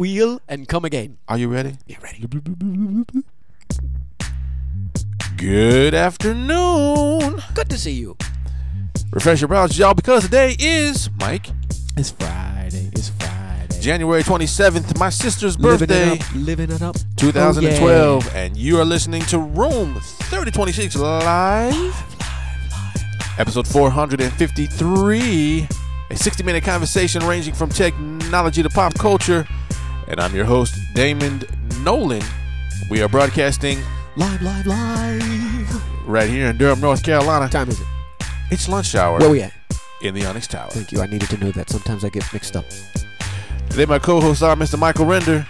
wheel, and come again. Are you ready? Yeah, ready. Good afternoon. Good to see you. Refresh your browsers, y'all, because today is, Mike, It's Friday. It's Friday. January 27th, my sister's birthday, Living it up. 2012, Oh, yeah. and you are listening to Room 3026 Live, episode 453, a 60-minute conversation ranging from technology to pop culture, and I'm your host, Damond Nollan. We are broadcasting Live. right here in Durham, North Carolina. What time is it? It's lunch hour Where we at? in the Onyx Tower. Thank you. I needed to know that. Sometimes I get mixed up. Today my co-hosts are Mr. Michael Render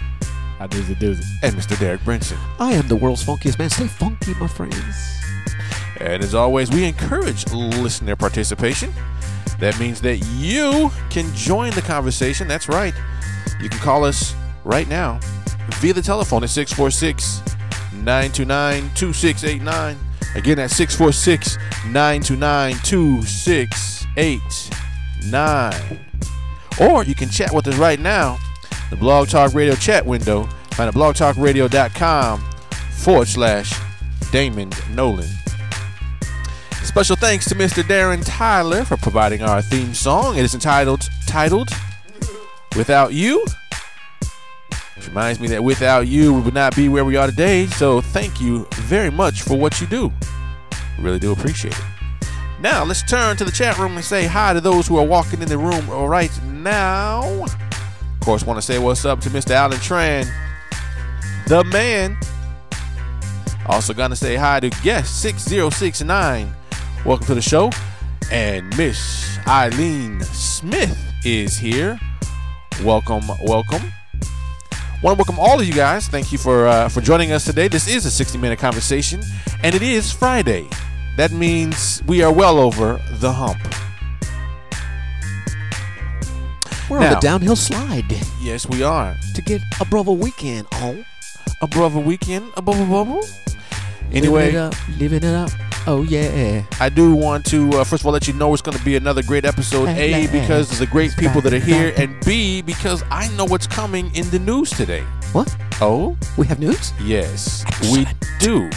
I doozy. and Mr. Derek Brinson. I am the world's funkiest man. Stay funky, my friends. And as always, we encourage listener participation. That means that you can join the conversation. That's right. You can call us right now via the telephone at 646-929-2689. Again, at 646-929-2689. Or you can chat with us right now. The Blog Talk Radio chat window. Find at blogtalkradio.com/Damond Nollan. Special thanks to Mr. Darren Tyler for providing our theme song. It is entitled Without You. Which reminds me that without you, we would not be where we are today. So thank you very much for what you do. We really do appreciate it. Now, let's turn to the chat room and say hi to those who are walking in the room right now. Of course, want to say what's up to Mr. Alan Tran, the man. Also going to say hi to guest 6069. Welcome to the show. And Miss Eileen Smith is here. Welcome. Want to welcome all of you guys. Thank you for joining us today. This is a 60-minute conversation, and it is Friday. That means we are well over the hump. We're Now, on the downhill slide Yes, we are. to get a brother weekend on. A brother weekend, a bubble. Anyway, Living it up. Oh, yeah. I do want to, first of all, let you know it's going to be another great episode. A, because of the great people that are here, and B, because I know what's coming in the news today. What? Oh? We have news? Yes, we do.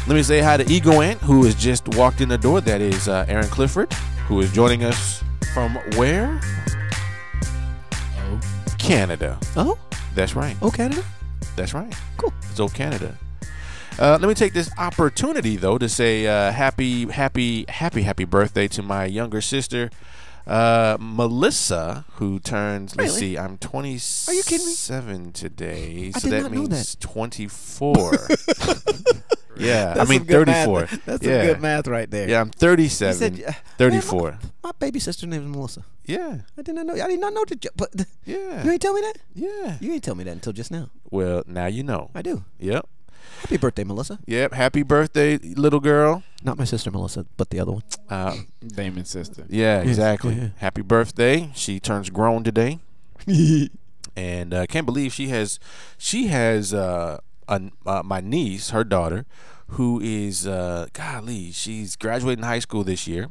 Let me say hi to Ego Ant, who has just walked in the door. That is Aaron Clifford, who is joining us from where? Oh. Canada. Oh? That's right. Oh, Canada? That's right. Cool. It's old Canada. Let me take this opportunity, though, to say happy birthday to my younger sister, Melissa, who turns, let's see, I'm 27 Are you kidding me? today, I so did that not know means that. 24. Yeah, That's I mean some good 34. math. That's Yeah. some good math right there. Yeah, I'm 37, You said, 34. Man, my baby sister name is Melissa. Yeah, I did not know that. But yeah, you ain't tell me that? yeah. You ain't tell me that until just now. Well, now you know. I do. Yep. Happy birthday, Melissa. Yep. Happy birthday, little girl. Not my sister, Melissa, but the other one. Damon's sister. Yeah, exactly. yeah. Happy birthday. She turns grown today. And can't believe she has my niece, her daughter, who is golly, she's graduating high school this year.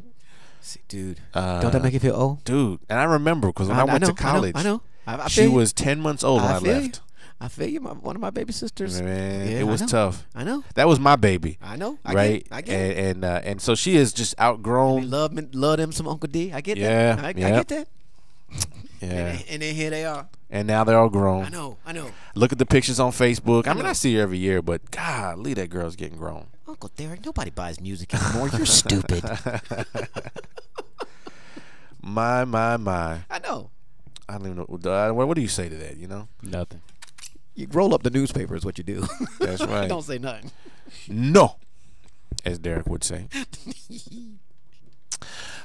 See, dude, don't that make you feel old? Dude, and I remember because when I went to college, I know. I she feel you. was 10 months old when I feel left. You. I feel you. One of my baby sisters. Man, Yeah, it was I know. tough. I know. That was my baby. I know. Right? I get it. And so she is just outgrown. Love them some Uncle D. I get Yeah, that. I yeah. get that. Yeah. And then here they are. And now they're all grown. I know. Look at the pictures on Facebook. I mean, know. I see her every year, but golly, that girl's getting grown. Uncle Derek, nobody buys music anymore. You're stupid. My. I know. I don't even know. What do you say to that, you know? Nothing. You roll up the newspaper is what you do. That's right. Don't say nothing. No, as Derek would say.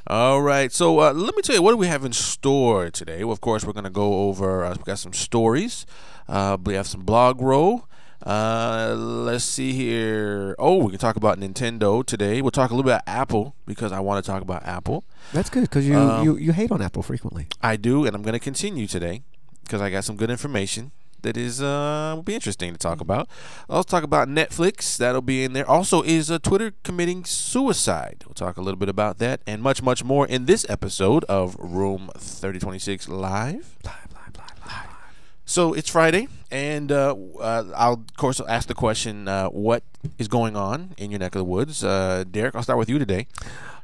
All right. So let me tell you, what do we have in store today? Well, of course, we're going to go over, we got some stories. We have some blog roll. Let's see here. Oh, we can talk about Nintendo today. We'll talk a little bit about Apple because I want to talk about Apple. That's good because you hate on Apple frequently. I do, and I'm going to continue today because I got some good information that is will be interesting to talk about. I'll talk about Netflix. That'll be in there. Also, is Twitter committing suicide? We'll talk a little bit about that and much, much more in this episode of Room 3026 Live. So it's Friday, and I'll of course ask the question: what is going on in your neck of the woods? Derek, I'll start with you today.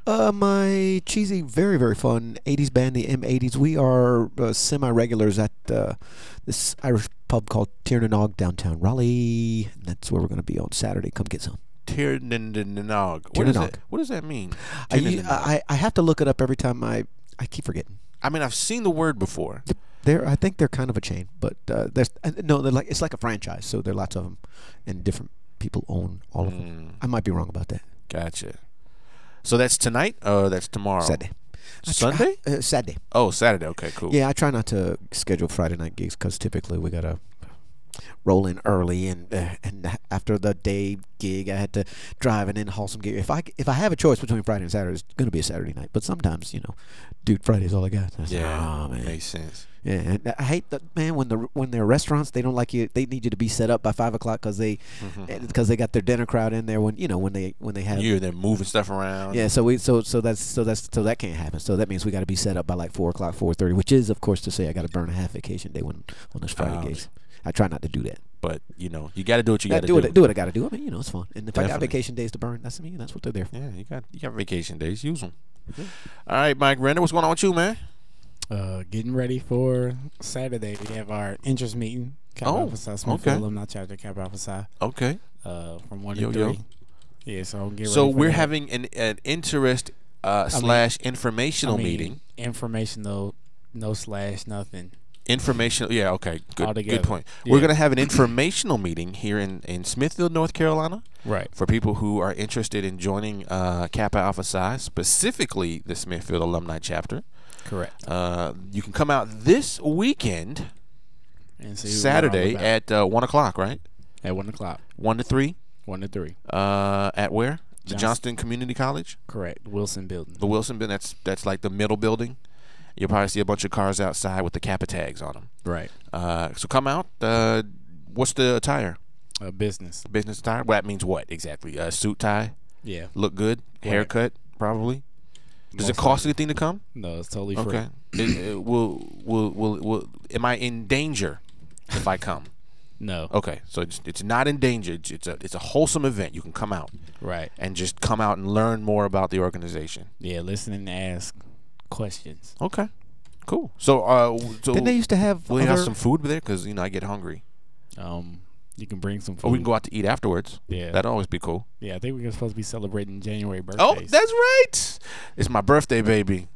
My cheesy, very, very fun 80s band, the M80s. We are semi-regulars at this Irish pub called Tiernanog, downtown Raleigh. And that's where we're going to be on Saturday. Come get some. Tiernanog. What does that mean? I have to look it up every time I keep forgetting. I mean, I've seen the word before. I think they're kind of a chain, but it's like a franchise. So there are lots of them, and different people own all of them. I might be wrong about that. Gotcha. So that's tonight, or that's tomorrow? Saturday. Sunday? Saturday. Oh, Saturday. Okay, cool. Yeah, I try not to schedule Friday night gigs because typically we gotta roll in early, and after the day gig, I had to drive and then haul some gear. If I have a choice between Friday and Saturday, it's gonna be a Saturday night. But sometimes, dude, Friday's all I got. Yeah, man. Makes sense. Yeah, and I hate that, man. When they're restaurants, they don't like you. They need you to be set up by 5 o'clock because they got their dinner crowd in there. When they have They're moving stuff around. Yeah, so that can't happen. So that means we got to be set up by like 4 o'clock, 4:30, which is of course to say I got to burn a half vacation day when there's Friday gigs. I try not to do that. But you got to do what you got to do. Do what I got to do. I mean, it's fun. And if I got Definitely. vacation days to burn, that's what they're there for. Yeah, you got vacation days. Use them. All right, Mike Render, what's going on with you, man? Getting ready for Saturday. We have our interest meeting. Kappa Alpha Psi, Smithfield Alumni Chapter, Kappa Alpha Psi. Okay. From 1 to 3. Yeah, so get ready. So for we're that. having an interest / informational meeting. Informational, no slash nothing. Informational. Yeah. Okay. Good point. Yeah. We're gonna have an informational meeting here in Smithfield, North Carolina. Right. For people who are interested in joining Kappa Alpha Psi, specifically the Smithfield Alumni Chapter. Correct. You can come out this weekend, And see Saturday at 1 o'clock, right? At 1 o'clock. 1 to 3. 1 to 3. At where? The Johnston Community College. Correct. Wilson Building. The Wilson building. That's like the middle building. You'll probably see a bunch of cars outside with the Kappa tags on them. Right. So come out. What's the attire? Business. Business attire. Well, that means what exactly? Suit, tie. Yeah. Look good. Right. Haircut, probably. Does it Most cost likely. anything to come? No, it's totally free. Okay. Will am I in danger if I come? No. Okay, so it's not in danger. It's a wholesome event. You can come out, Right. and just come out and learn more about the organization. Yeah, listen and ask questions. Okay, cool. So Didn't they used to have? will you have other- some food there? Because I get hungry. You can bring some food. Or we can go out to eat afterwards. Yeah. That'd always be cool. Yeah, I think we're supposed to be celebrating January birthdays. Oh, that's right. It's my birthday, baby.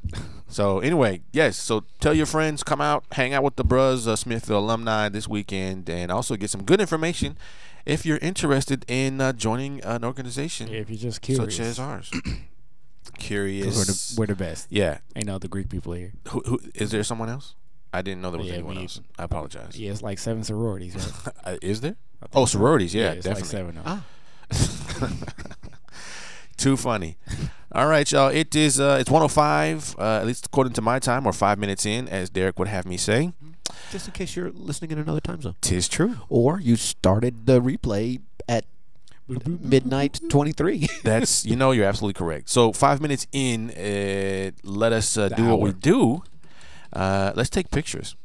So anyway, yes. So tell your friends, come out, hang out with the Bruz Smithfield alumni this weekend, and also get some good information if you're interested in joining an organization Yeah, if you're just curious. such as ours. Curious. 'Cause we're the best. Yeah. Ain't no other Greek people here. Who is there? Someone else? I didn't know there was Yeah, anyone me else. I apologize. Yeah, it's like 7 sororities, right? Is there? I think Oh, so. sororities. Yeah, it's definitely. like 7 of them. Too funny. All right, y'all. It is it's 1:05, at least according to my time, or 5 minutes in, as Derek would have me say. Just in case you're listening in another time zone, 'Tis true. or you started the replay at midnight 23. That's you're absolutely correct. So 5 minutes in, let us do what we hour. do. Let's take pictures,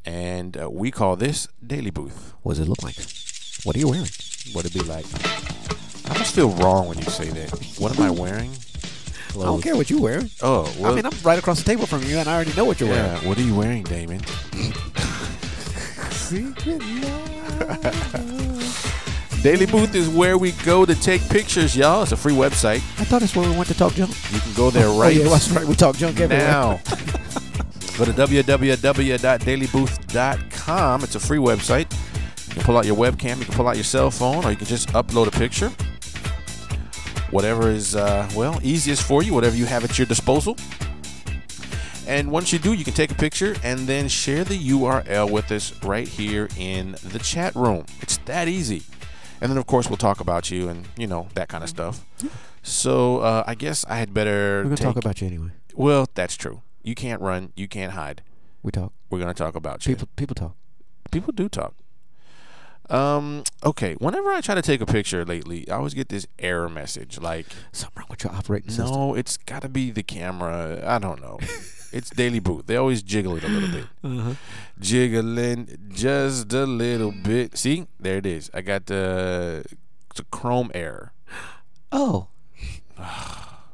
and we call this Daily Booth. What does it look like? What are you wearing? What it be like? I just feel wrong when you say that. What am I wearing? I don't care what you're wearing. Oh, well, I mean, I'm right across the table from you, and I already know what you're wearing. yeah. What are you wearing, Damond? Daily Booth is where we go to take pictures, y'all. It's a free website. I thought it's where we went to talk junk. You can go there Oh, right yeah, that's right. We talk junk everywhere. now. Go to www.dailybooth.com. It's a free website. You can pull out your webcam, you can pull out your cell phone, or you can just upload a picture. Whatever is, easiest for you, whatever you have at your disposal. And once you do, you can take a picture and then share the URL with us right here in the chat room. It's that easy. And then, of course, we'll talk about you and, that kind of stuff. So I guess I had better We're going to talk about you anyway. Well, that's true. You can't run. You can't hide. We talk. We're going to talk about you. People talk. People do talk. Okay. Whenever I try to take a picture lately, I always get this error message like, Something wrong with your operating system. no, it's got to be the camera. I don't know. It's Daily Boot. They always jiggle it a little bit. Jiggling just a little bit. See, there it is. I got the Chrome error. Oh.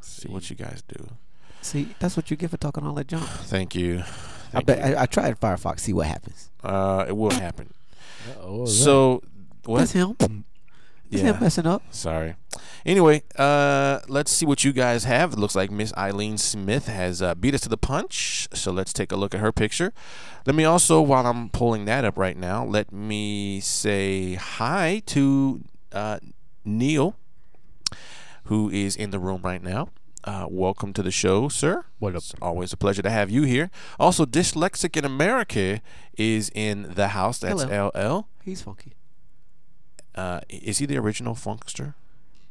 See what you guys do. See, that's what you get for talking all that junk. Thank you. I tried Firefox. See what happens. It will happen. So what? That's him. That's him messing up. Sorry. Anyway, let's see what you guys have. It looks like Miss Eileen Smith has beat us to the punch. So let's take a look at her picture. Let me also, while I'm pulling that up right now, let me say hi to Neil, who is in the room right now. Welcome to the show, sir. What up? It's always a pleasure to have you here. Also, Dyslexic in America is in the house. That's Hello. LL. He's funky. Is he the original funkster?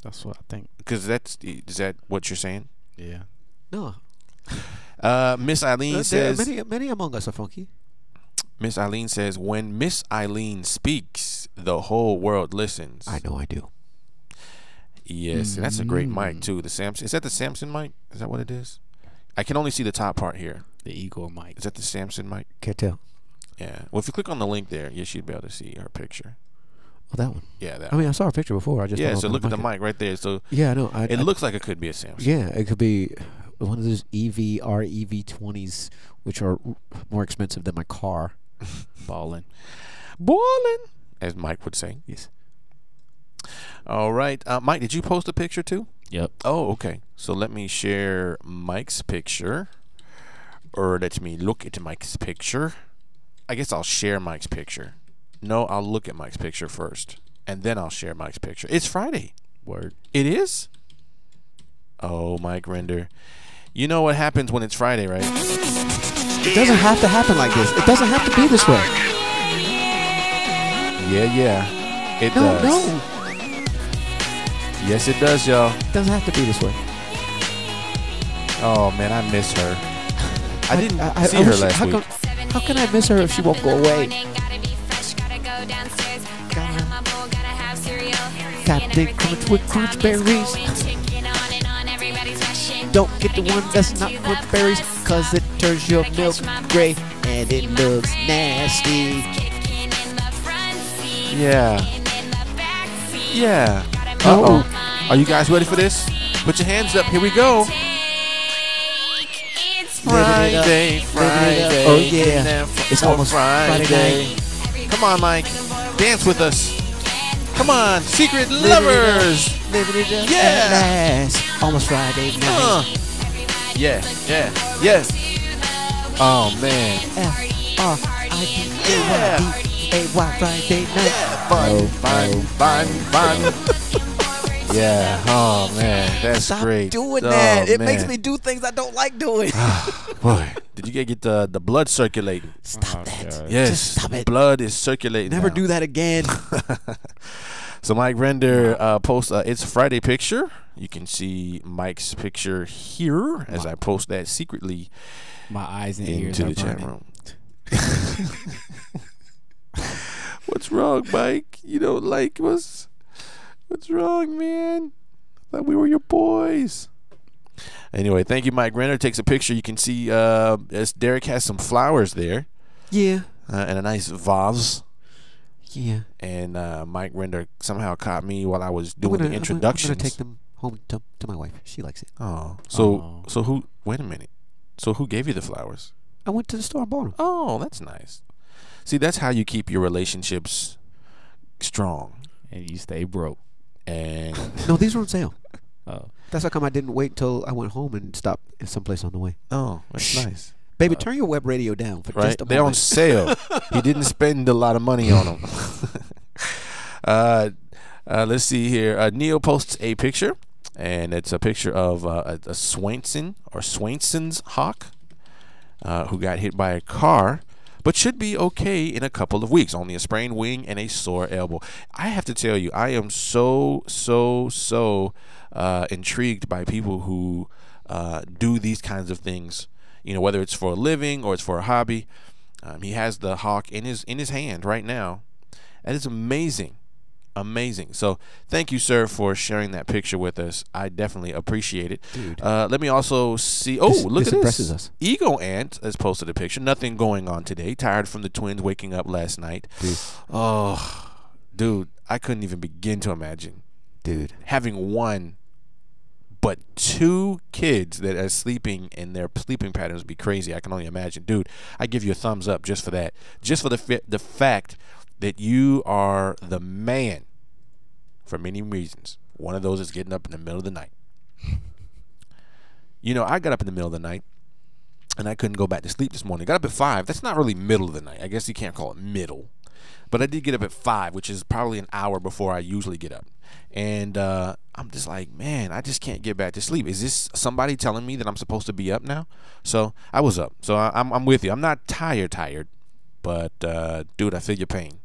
That's what I think. Because is that what you're saying? Yeah. No. Miss Eileen says. Many among us are funky. Miss Eileen says, when Miss Eileen speaks, the whole world listens. I know I do. Yes, and that's a great mic too. The Samson, is that the Samson mic? Is that what it is? I can only see the top part here. The Eagle mic. Is that the Samson mic? Can't tell. Yeah. Well, if you click on the link there, yes, you'd be able to see her picture. Oh, that one. Yeah, that. I mean, I saw a picture before. I just so look at the mic right there. So yeah, I know. It looks like it could be a Samson. Yeah, it could be one of those EV20s, which are more expensive than my car. Ballin', as Mike would say. Yes. All right, Mike, did you post a picture too? Yep. Oh, okay. So let me share Mike's picture, or let me look at Mike's picture. I guess I'll share Mike's picture. No, I'll look at Mike's picture first, and then I'll share Mike's picture. It's Friday. Word. It is? Oh, Mike Render. You know what happens when it's Friday, right? It doesn't have to happen like this. It doesn't have to be this way. Yeah. It does. No. Yes, it does, y'all. It doesn't have to be this way. Oh, man, I miss her. I didn't see her last week. How can I miss her if she won't go away? Captain Crunch with crunch berries. Don't get the one that's not crunch berries, cause it turns your milk gray and it looks nasty. Yeah. Uh-oh. Are you guys ready for this? Put your hands up. Here we go. Friday. Oh yeah. It's almost Friday. Come on, Mike. Dance with us. Come on, secret lovers. Living it up Yeah. at last. Almost Friday night. Yeah. Oh, man. F-R-I-D-A-Y Friday night. Fun. Yeah. Oh, man. That's Stop great. doing that. It man. makes me do things I don't like doing. Boy, did you get the blood circulating? Stop that. God. Yes. Just stop it. Blood is circulating. Never now. do that again. So Mike Render posts It's Friday picture. You can see Mike's picture here as I post that secretly My eyes and ears into are the chat burning. room. What's wrong, Mike? You don't like us? What's wrong, man? I thought we were your boys. Anyway, thank you, Mike Render. Takes a picture. You can see as Derek has some flowers there. Yeah. And a nice vase. Yeah. And Mike Render somehow caught me while I was doing the introductions. I'm gonna take them home to my wife. She likes it. Oh, so who? Wait a minute. So who gave you the flowers? I went to the store and bought them. Oh, that's nice. See, that's how you keep your relationships strong. And you stay broke. And No, these were on sale. Oh. That's how come I didn't wait until I went home and stopped at someplace on the way. oh, that's nice. Baby, turn your web radio down for Right? just a They're on moment. sale. He didn't spend a lot of money on them. Let's see here. Neil posts a picture, and it's a picture of a Swainson's hawk who got hit by a car, but should be okay in a couple of weeks. Only a sprained wing and a sore elbow. I have to tell you, I am so intrigued by people who do these kinds of things. You know, whether it's for a living or it's for a hobby. He has the hawk in his hand right now. That is amazing. Amazing. So thank you, sir, for sharing that picture with us. I definitely appreciate it. Dude. Let me also see. Oh, look this at impresses this. Us. Ego Ant has posted a picture. Nothing going on today. Tired from the twins waking up last night. Dude. Oh, dude, I couldn't even begin to imagine. Dude. Having one, but two kids that are sleeping and their sleeping patterns be crazy. I can only imagine. Dude, I give you a thumbs up just for that. Just for the fact that you are the man for many reasons. One of those is getting up in the middle of the night. You know, I got up in the middle of the night and I couldn't go back to sleep this morning. Got up at 5. That's not really middle of the night. I guess you can't call it middle. But I did get up at 5, which is probably an hour before I usually get up. And I'm just like, man, I just can't get back to sleep. Is this somebody telling me that I'm supposed to be up now? So I was up. So I'm with you. I'm not tired. But, dude, I feel your pain.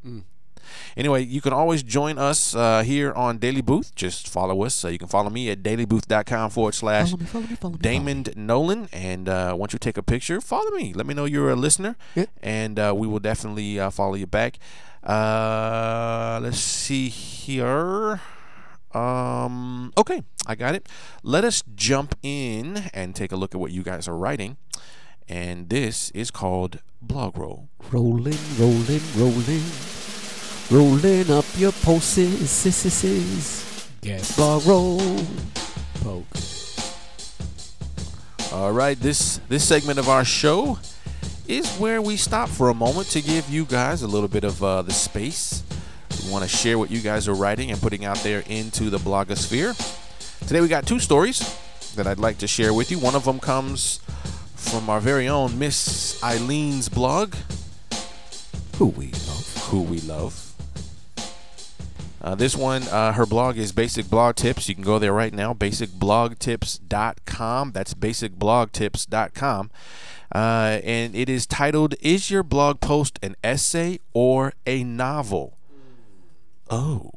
Anyway, you can always join us here on Daily Booth. Just follow us. You can follow me at dailybooth.com/Damond Nollan. And once you take a picture, follow me. Let me know you're a listener. Yep. And we will definitely follow you back. Let's see here. Okay, I got it. Let us jump in and take a look at what you guys are writing. And this is called Blog Roll. Rolling. Rolling up your pulses. Yes. Blog roll. Poke. All right, this segment of our show is where we stop for a moment to give you guys a little bit of the space. We want to share what you guys are writing and putting out there into the blogosphere. Today we got 2 stories that I'd like to share with you. One of them comes from our very own Miss Eileen's blog. Who we love. This one, her blog is Basic Blog Tips. You can go there right now, basicblogtips.com. That's basicblogtips.com. And it is titled, Is Your Blog Post an Essay or a Novel? Oh.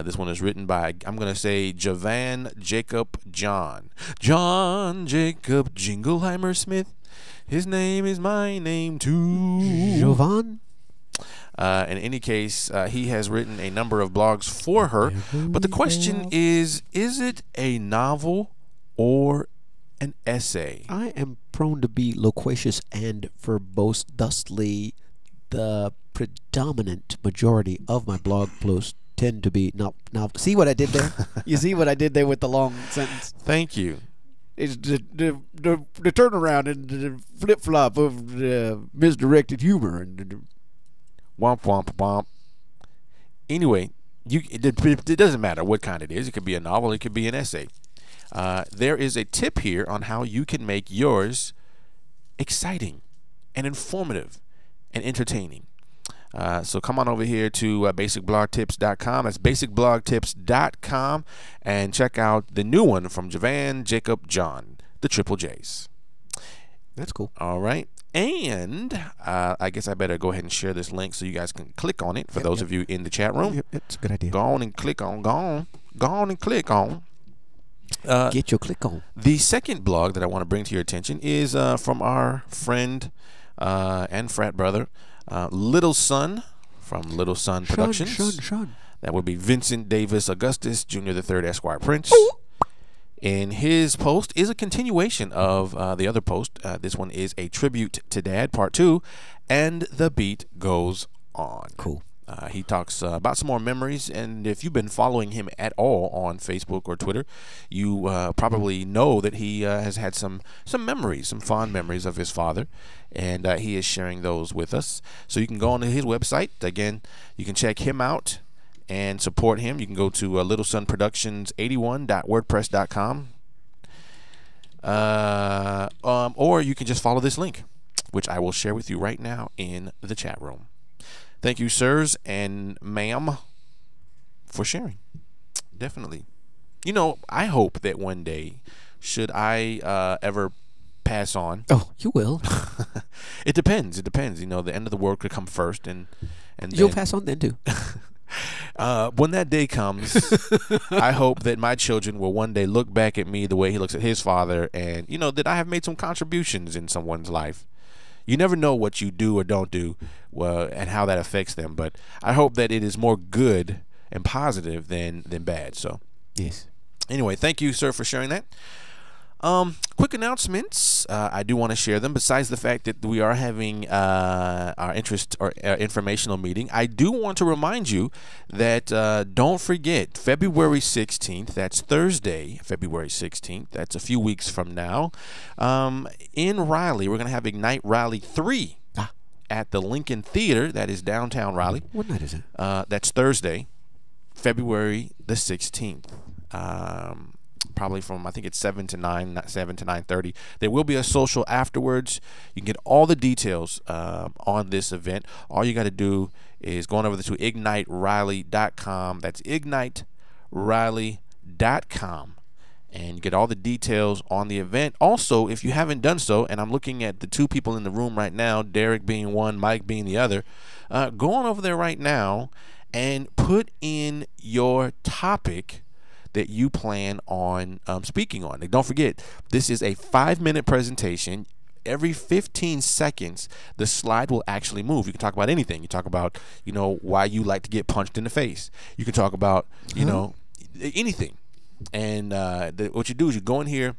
This one is written by, I'm going to say, Javan Jacob John. John Jacob Jingleheimer Smith. His name is my name too. Jovan? In any case, he has written a number of blogs for her. But the question is it a novel or an essay? I am prone to be loquacious and verbose. Thusly, the predominant majority of my blog posts tend to be not. See what I did there? You see what I did there with the long sentence? Thank you. It's the turnaround and the flip flop of the misdirected humor and. Womp, womp, womp. Anyway, it doesn't matter what kind it is. It could be a novel. It could be an essay. There is a tip here on how you can make yours exciting and informative and entertaining. So come on over here to basicblogtips.com. That's basicblogtips.com and check out the new one from Javan Jacob John, the Triple J's. That's cool. All right. And I guess I better go ahead and share this link so you guys can click on it for those of you in the chat room. Yep, that's a good idea. Go on and click on. Go on and click on. Get your click on. The second blog that I want to bring to your attention is from our friend and frat brother, Little Son from Little Son Productions. Sean. That would be Vincent Davis Augustus Jr. III Esquire Prince. And his post is a continuation of the other post. This one is a tribute to Dad, part 2, and the beat goes on. Cool. He talks about some more memories, and if you've been following him at all on Facebook or Twitter, you probably know that he has had some memories, some fond memories of his father, and he is sharing those with us. So you can go on to his website. Again, you can check him out and support him. You can go to littlesonproductions81.wordpress.com, or you can just follow this link, which I will share with you right now in the chat room. Thank you, sirs and ma'am, for sharing. Definitely. You know, I hope that one day, should I ever pass on. Oh, you will. It depends. It depends. You know, the end of the world could come first, and you'll then, pass on then too. when that day comes, I hope that my children will one day look back at me the way he looks at his father, and you know that I have made some contributions in someone's life. You never know what you do or don't do, and how that affects them. But I hope that it is more good and positive than bad. So yes. Anyway, thank you, sir, for sharing that. Quick announcements. I do want to share them. Besides the fact that we are having our informational meeting, I do want to remind you that don't forget February 16th. That's Thursday, February 16th. That's a few weeks from now. In Raleigh, we're going to have Ignite Raleigh 3 at the Lincoln Theater. That is downtown Raleigh. What night is it? That's Thursday, February the 16th. Probably from, I think it's 7 to 9:30. There will be a social afterwards. You can get all the details on this event. All you got to do is go on over to igniteriley.com. That's igniteriley.com. And you get all the details on the event. Also, if you haven't done so, and I'm looking at the two people in the room right now, Derek being one, Mike being the other, go on over there right now and put in your topic that you plan on speaking on. Don't forget, this is a 5-minute presentation. Every 15 seconds, the slide will actually move. You can talk about anything. You talk about, why you like to get punched in the face. You can talk about, anything. And what you do is you go in here,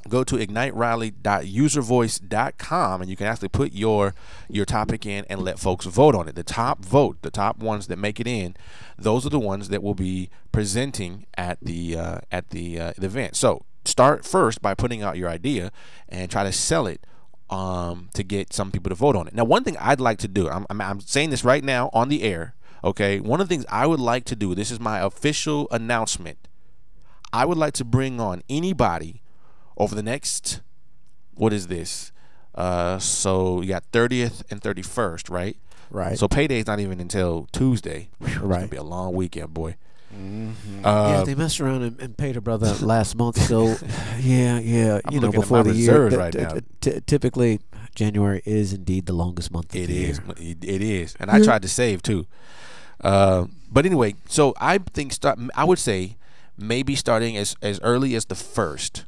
go to igniteriley.uservoice.com, and you can actually put your topic in and let folks vote on it. The top ones that make it in, those are the ones that will be presenting at the event. So start first by putting out your idea and try to sell it to get some people to vote on it. Now, one thing I'd like to do, I'm saying this right now on the air, okay? One of the things I would like to do, this is my official announcement, I would like to bring on anybody over the next, what is this? So you got 30th and 31st, right? Right. So payday's not even until Tuesday. Right. It's gonna be a long weekend, boy. Mm-hmm. Yeah, they messed around and paid a brother last month. So yeah. I'm looking before at my the year, reserves right now. Typically, January is indeed the longest month of the year. It is, and I tried to save too. But anyway, so I think I would say maybe starting as early as the 1st.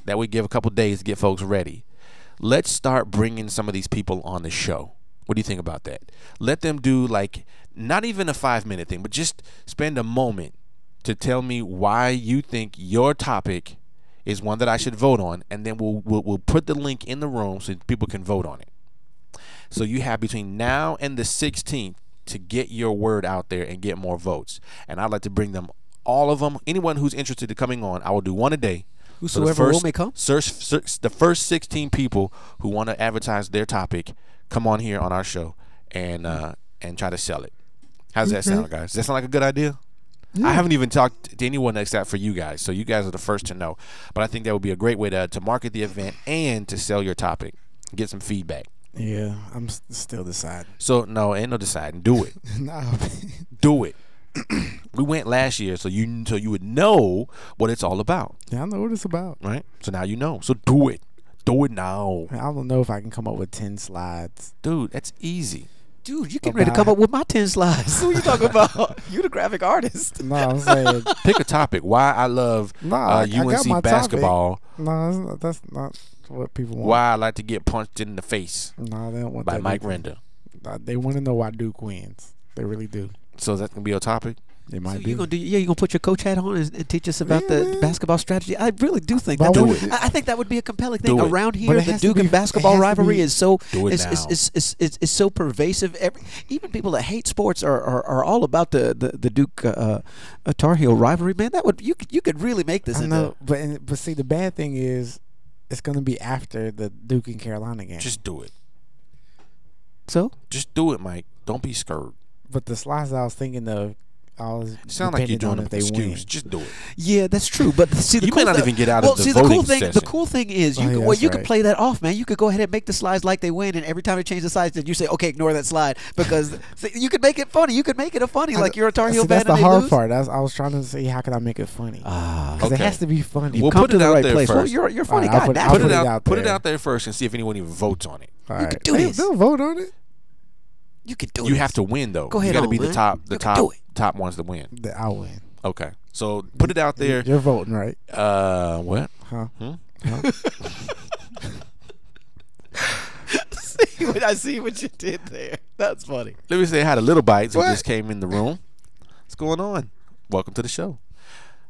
That would give a couple days to get folks ready. Let's start bringing some of these people on the show. What do you think about that? Let them do not even a 5-minute thing, but just spend a moment to tell me why you think your topic is one that I should vote on, and then we'll put the link in the room so people can vote on it. So you have between now and the 16th to get your word out there and get more votes. And I'd like to bring them, all of them, anyone who's interested in coming on. I will do one a day. Whosoever will may come. Search the first 16 people who want to advertise their topic, come on here on our show and try to sell it. How's that sound, guys? Does that sound like a good idea? Yeah. I haven't even talked to anyone except for you guys, so you guys are the first to know. But I think that would be a great way to market the event and to sell your topic, get some feedback. Yeah, I'm still deciding. So no, ain't no deciding. Do it. No, do it. We went last year, so you would know what it's all about. Yeah, I know what it's about. Right? So now you know. So do it. Do it now. I don't know if I can come up with 10 slides. Dude, that's easy. Dude, you getting ready to come up with my 10 slides. What are you talking about? You the graphic artist. No, I'm saying. Pick a topic. Why I love UNC basketball. No, that's not what people want. Why I like to get punched in the face. No, they don't want by that. Mike Render. They want to know why Duke wins. They really do. So is that going to be your topic? It might so be. You're gonna put your coach hat on and teach us about the basketball strategy. I really do think that. I think that would be a compelling thing around here. The Duke and basketball rivalry is so so pervasive. Even people that hate sports are all about the Duke Tar Heel rivalry. Man, that would you could really make this. I know, but see, the bad thing is it's gonna be after the Duke and Carolina game. Just do it. So just do it, Mike. Don't be scared. But the slides I was thinking of. Sound like you're doing an excuse. Just do it. Yeah, that's true. But see, you may not even get out of the voting session. The cool thing is, you can play that off, man. You could go ahead and make the slides like they win, and every time they change the slides, then you say, "Okay, ignore that slide," because you could make it funny. You could make it funny, like you're a Tar Heel fan. That's the hard part. I was trying to see how can I make it funny. Because it has to be funny. We'll put it out there first. Well, you're a funny guy. Put it out there first and see if anyone even votes on it. You could do this. They'll vote on it. You could do it. You have to win though. Go ahead. You got to be the top ones to win. I'll win. Okay, so put it out there. You're voting, right? What? Huh? I see what you did there. That's funny. Let me say hi to Little Bites who just came in the room. What's going on? Welcome to the show.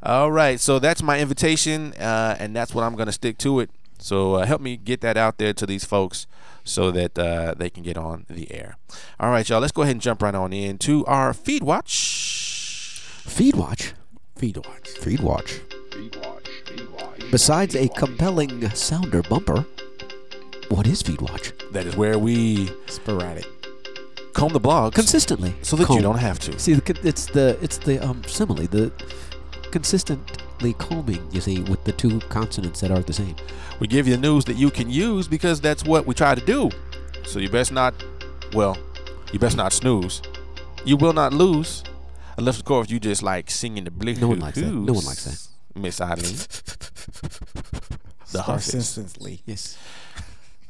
All right, so that's my invitation, and that's what I'm going to stick to it. So help me get that out there to these folks so that they can get on the air. All right, y'all, let's go ahead and jump right on into our Feed Watch. Feed Watch? Feed Watch. Feed Watch. Besides a compelling sounder bumper, what is Feed Watch? That is where we Sporadic. comb the blogs Consistently. so that you don't have to. See, it's the simile, the consistently combing, you see, with the two consonants that are the same. We give you the news that you can use because that's what we try to do. So you best not snooze. You will not lose. Unless, of course, you just like singing the blues. No one likes that. No one likes that. Miss Eileen. The Huffs. Consistently. Yes.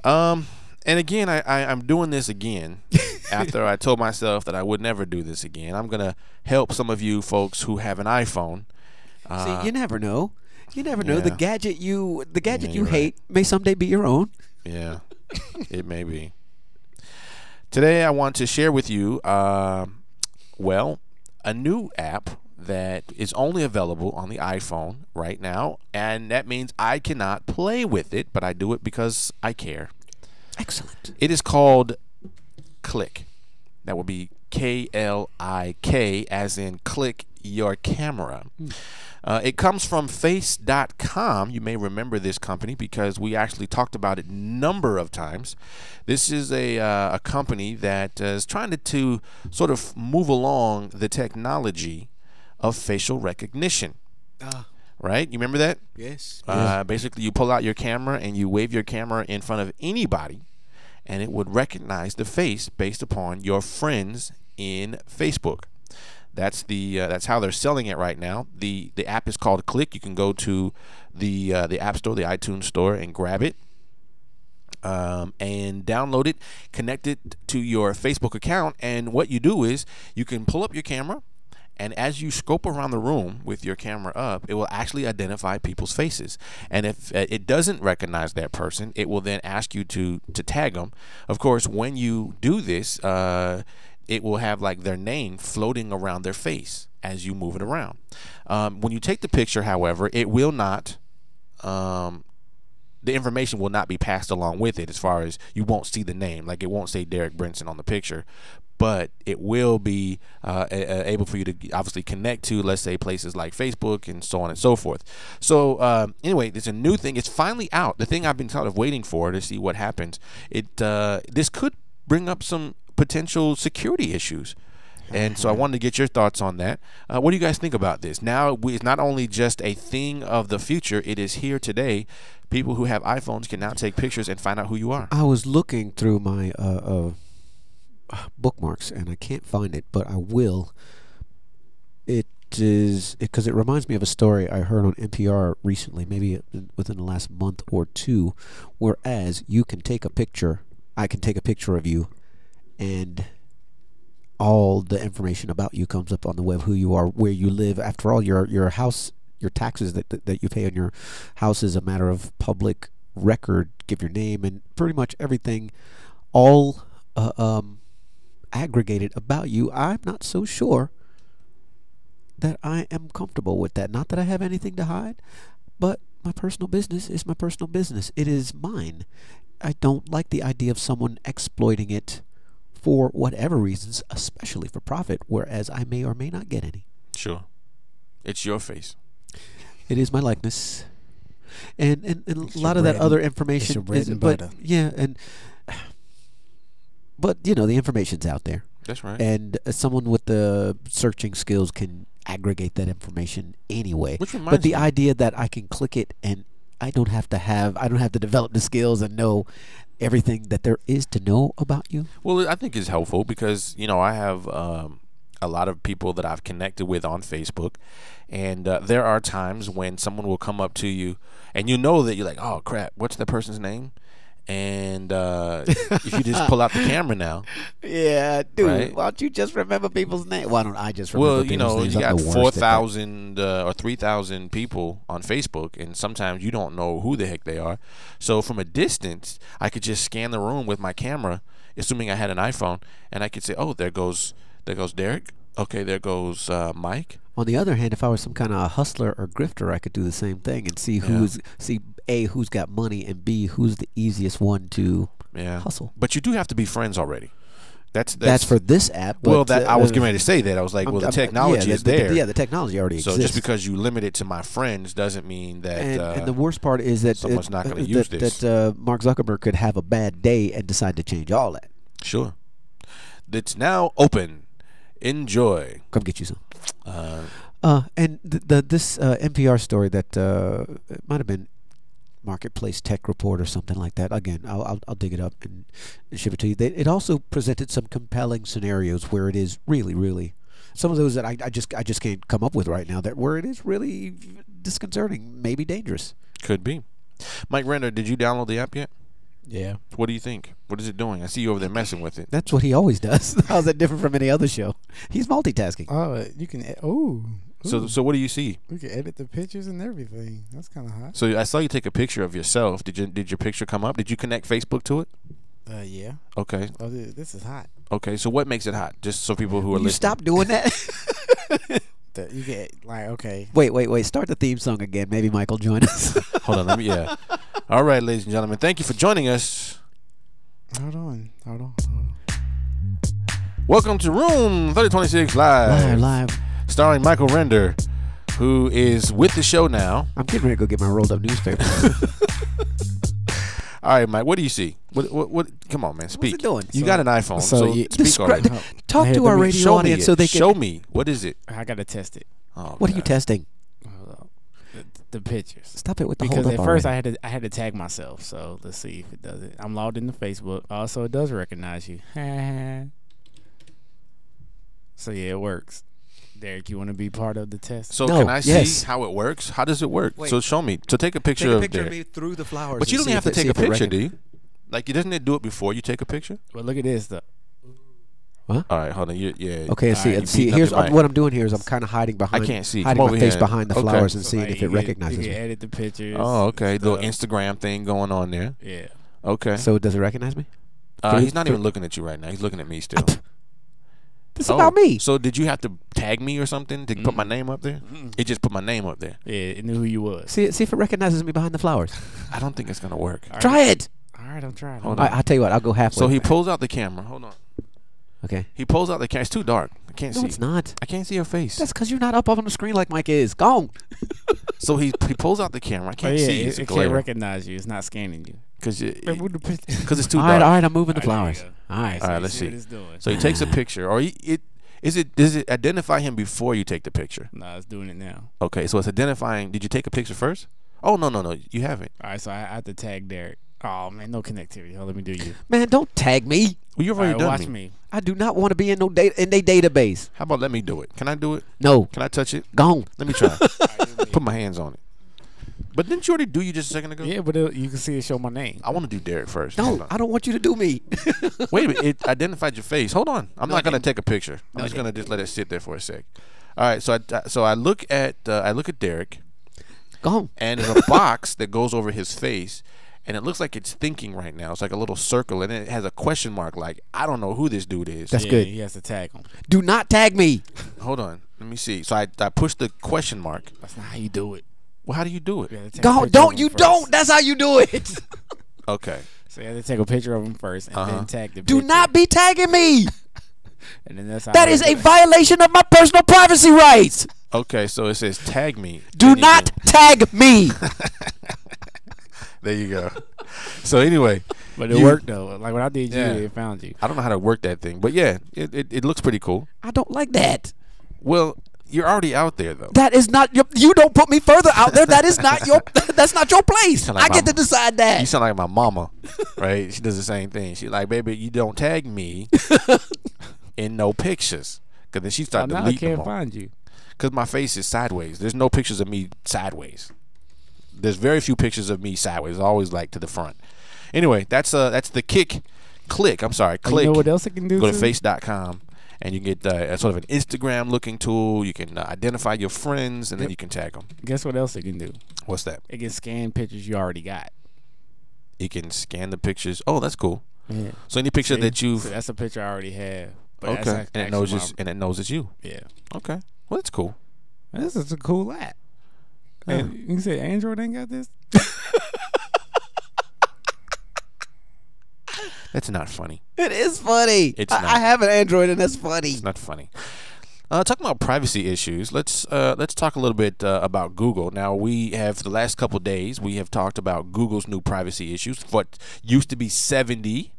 And again, I'm doing this again after I told myself that I would never do this again. I'm going to help some of you folks who have an iPhone. See, you never know. You never know. Yeah. The gadget you you're hate may someday be your own. Yeah, it may be. Today, I want to share with you, a new app that is only available on the iPhone right now, and that means I cannot play with it, but I do it because I care. Excellent. It is called KLIK. That would be KLIK, as in click your camera. It comes from face.com. You may remember this company because we actually talked about it a number of times. This is a company that is trying to sort of move along the technology of facial recognition. Right? You remember that? Yes. Basically, you pull out your camera and you wave your camera in front of anybody, and it would recognize the face based upon your friends in Facebook. That's how they're selling it right now. The app is called KLIK. You can go to the App Store, the iTunes Store, and grab it. And download it, connect it to your Facebook account, and what you do is you can pull up your camera, and as you scope around the room with your camera up, it will actually identify people's faces. And if it doesn't recognize that person, it will then ask you to tag them. Of course, when you do this, it will have like their name floating around their face as you move it around. When you take the picture, however, it will not the information will not be passed along with it, as far as you won't see the name. Like, it won't say Derek Brinson on the picture, but it will be able for you to obviously connect to, let's say, places like Facebook and so on and so forth. So anyway, it's a new thing. It's finally out. The thing I've been sort of waiting for to see what happens. This could bring up some potential security issues. And so I wanted to get your thoughts on that. What do you guys think about this? Now, it's not only just a thing of the future, it is here today. People who have iPhones can now take pictures and find out who you are. I was looking through my bookmarks, and I can't find it, but I will. It is because it reminds me of a story I heard on NPR recently, maybe within the last month or two, whereas you can take a picture, I can take a picture of you, and all the information about you comes up on the web, who you are, where you live. After all, your house, your taxes that you pay on your house is a matter of public record. Give your name and pretty much everything, all aggregated about you. I'm not so sure that I am comfortable with that. Not that I have anything to hide, but my personal business is my personal business. It is mine. I don't like the idea of someone exploiting it for whatever reasons, especially for profit, whereas I may or may not get any. Sure. It's your face. It is my likeness. And a lot of that other information is, but yeah, but you know, the information's out there. That's right. And someone with the searching skills can aggregate that information anyway. But the idea that I can click it and I don't have to develop the skills and know everything that there is to know about you. Well, I think it's helpful because, you know, I have a lot of people that I've connected with on Facebook, and there are times when someone will come up to you and you know that you're like, oh crap, what's that person's name? And if you just pull out the camera now, yeah, dude, right? Why don't you just remember people's names? Why don't I just remember people's names? Well, you got 4,000 or 3,000 people on Facebook, and sometimes you don't know who the heck they are. So from a distance, I could just scan the room with my camera, assuming I had an iPhone, and I could say, oh, there goes Derek. Okay, there goes Mike. On the other hand, if I was some kind of hustler or grifter, I could do the same thing and see who's got money, and B, who's the easiest one to hustle. But you do have to be friends already. That's for this app. But, well, that I was getting ready to say that. I was like, the technology is there. The technology already exists. So just because you limit it to my friends doesn't mean that. And the worst part is that someone's not going to use this. That Mark Zuckerberg could have a bad day and decide to change all that. Sure. It's now open. Enjoy. Come get you some. And this NPR story that it might have been Marketplace Tech Report or something like that. Again, I'll dig it up and ship it to you. It also presented some compelling scenarios where it is really some of those that I just can't come up with right now, that where it is really disconcerting, maybe dangerous. Could be. Mike Render, did you download the app yet? Yeah. What do you think? What is it doing? I see you over there messing with it. That's what he always does. How's that different from any other show? He's multitasking. Oh, you can. So what do you see? We can edit the pictures and everything. That's kind of hot. So I saw you take a picture of yourself. Did your picture come up? Did you connect Facebook to it? Yeah. Okay. Oh, this is hot. Okay. So what makes it hot? Just so people who are You listening. stop doing that. You get okay. Wait. Start the theme song again. Maybe Mike will join us. Hold on. Yeah. All right, ladies and gentlemen. Thank you for joining us. Hold on. Welcome to Room 3026 Live. Starring Michael Render, who is with the show now. I'm getting ready to go get my rolled up newspaper. All right, Mike. What do you see? What? Come on, man. Speak. What's it doing? You got an iPhone, so speak already. Talk to our radio audience so they can. Show me. What is it? I gotta test it. Oh, what are you testing? The pictures. Stop it with the because hold up at first already. I had to tag myself. So let's see if it does it. I'm logged into Facebook. Also, it does recognize you. So yeah, it works. Derek, you want to be part of the test? So can I see how it works? How does it work? Wait. So show me. So take a picture of Derek. me through the flowers. But you don't have to take a picture, do you? Like, doesn't it do it before you take a picture? Well, look at this though. What? All right, hold on. Yeah. Okay, see. Here's what I'm doing here is I'm kind of hiding behind. I can't see. Hiding my face behind the flowers and seeing like if it recognizes you me. can edit the pictures. Oh, okay. The little Instagram thing going on there. Yeah. Okay. So does it recognize me? He's not even looking at you right now. He's looking at me still. This is about me. So did you have to tag me or something to put my name up there? It just put my name up there. Yeah, it knew who you was. See if it recognizes me behind the flowers. I don't think it's gonna work. Try it. All right, I'm trying. Hold on. I'll tell you what. I'll go halfway. So he pulls out the camera. Hold on. Okay. He pulls out the camera. It's too dark. I can't see. No, it's not. I can't see your face. That's because you're not up on the screen like Mike is. Gone. So he pulls out the camera. I can't see. It can't recognize you. It's not scanning you. Because it's too All dark. right. I'm moving the flowers. All right. Let's see. What it's doing. So he takes a picture, or does it identify him before you take the picture? No, it's doing it now. Okay, so it's identifying. Did you take a picture first? Oh no, you haven't. All right, so I have to tag Derek. Oh man, no connectivity. Let me do you. Man, don't tag me. Well, you've already done watch me. I do not want to be in no their database. How about let me do it? Can I do it? No. Can I touch it? Gone. Let me try. Put my hands on it. But didn't you already do you just a second ago? Yeah, but you can see it show my name. I want to do Derek first. No, I don't want you to do me. Wait a minute. It identified your face. Hold on. I'm not gonna take a picture. I'm just gonna just let it sit there for a sec. All right. So I look at Derek. Gone. And there's a box that goes over his face, and it looks like it's thinking right now. It's like a little circle, and it has a question mark. Like, I don't know who this dude is. That's good. He has to tag him. Do not tag me. Hold on. Let me see. So I push the question mark. That's not how you do it. Well, how do you do it? Go. Don't you don't. That's how you do it. Okay. So you have to take a picture of him first and then tag the Do picture. not be tagging me. And then that's how That is a violation of my personal privacy rights. Okay, so it says tag me. Do not tag me. There you go. So anyway. But it worked though. Like when I did it found you. I don't know how to work that thing. But yeah, it looks pretty cool. I don't like that. Well, you're already out there though. That is not your. You don't put me further out there. That is not your. That's not your place. Like I get to decide that. You sound like my mama, right? She does the same thing. She's like, baby, you don't tag me in no pictures, because then she started now deleting I them can't all. find you. Because my face is sideways. There's no pictures of me sideways. There's very few pictures of me sideways. Always like to the front. Anyway, that's the KLIK. I'm sorry, KLIK. You know what else it can do? Go to face.com. And you get sort of an Instagram-looking tool. You can identify your friends, and then you can tag them. Guess what else it can do? What's that? It can scan pictures you already got. You can scan the pictures. Oh, that's cool. Yeah. So any picture that you've... So that's a picture I already have. But okay, and it knows it's you. Yeah. Okay, well that's cool. This is a cool app. Yeah. And you said Android ain't got this? That's not funny. It is funny. It's not. I have an Android, and that's funny. It's not funny. Talking about privacy issues, let's talk a little bit about Google. Now, we have, for the last couple of days, we have talked about Google's new privacy issues. What used to be 70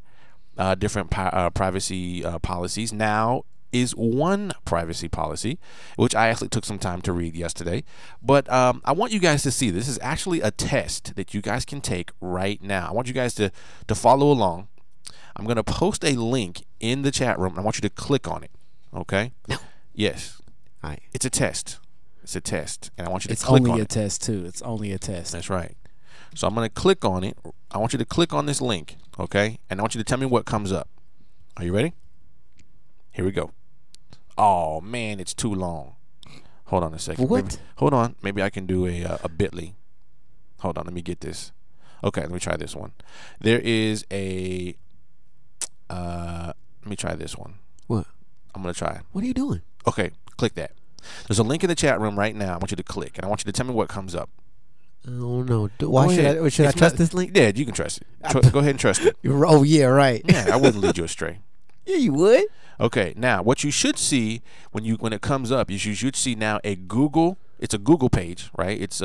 different privacy policies now is one privacy policy, which I actually took some time to read yesterday. But I want you guys to see, this is actually a test that you guys can take right now. I want you guys to follow along. I'm going to post a link in the chat room, and I want you to click on it, okay? No. Yes. All right. It's a test. It's a test, and I want you to It's click on it. It's only a test, too. It's only a test. That's right. So I'm going to click on it. I want you to click on this link, okay? And I want you to tell me what comes up. Are you ready? Here we go. Oh, man, it's too long. Hold on a second. What? Maybe, hold on. Maybe I can do a bit.ly. Hold on. Let me get this. Okay, let me try this one. There is a... let me try this one. What? I'm going to try it. What are you doing? Okay, click that. There's a link in the chat room right now. I want you to click, and I want you to tell me what comes up. I don't know. Why should I trust this link? Yeah, you can trust it. Go ahead and trust it. Oh, yeah, right. Yeah, I wouldn't lead you astray. Yeah, you would. Okay, now what you should see when it comes up, you should see now a Google. It's a Google page, right? It's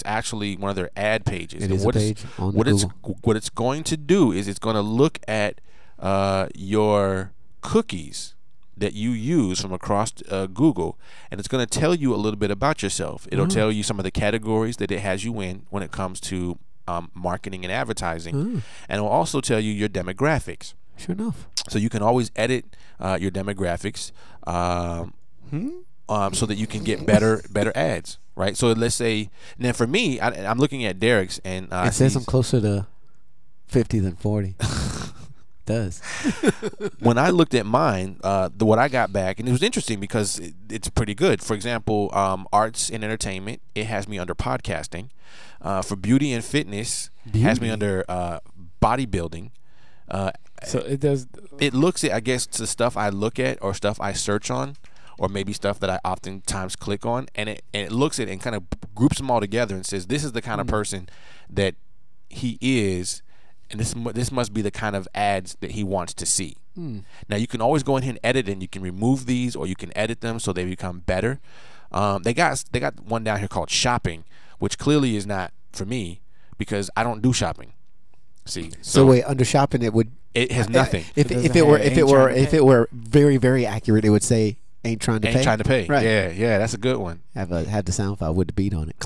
actually one of their ad pages. It is a page on Google. What it's going to do is it's going to look at your cookies that you use from across Google, and it's going to tell you a little bit about yourself. It'll tell you some of the categories that it has you in when it comes to marketing and advertising, and it'll also tell you your demographics. Sure enough. So you can always edit your demographics so that you can get better ads, right? So let's say, now for me, I'm looking at Derek's, and it says I'm closer to 50 than 40. Does. When I looked at mine, what I got back, and it was interesting because it's pretty good. For example, arts and entertainment, it has me under podcasting. For beauty and fitness, it has me under bodybuilding. So it does. It looks at, I guess, the stuff I look at or stuff I search on, or maybe stuff that I oftentimes click on, and it looks at it and kind of groups them all together and says, this is the kind of person that he is. And this must be the kind of ads that he wants to see. Now, you can always go in here and edit, and you can remove these, or you can edit them so they become better. They got one down here called shopping, which clearly is not for me because I don't do shopping. See, so wait, under shopping it has nothing. If it were very, very accurate, it would say ain't trying to pay. Ain't trying to pay. Right. Yeah, that's a good one. Had the sound file with the beat on it.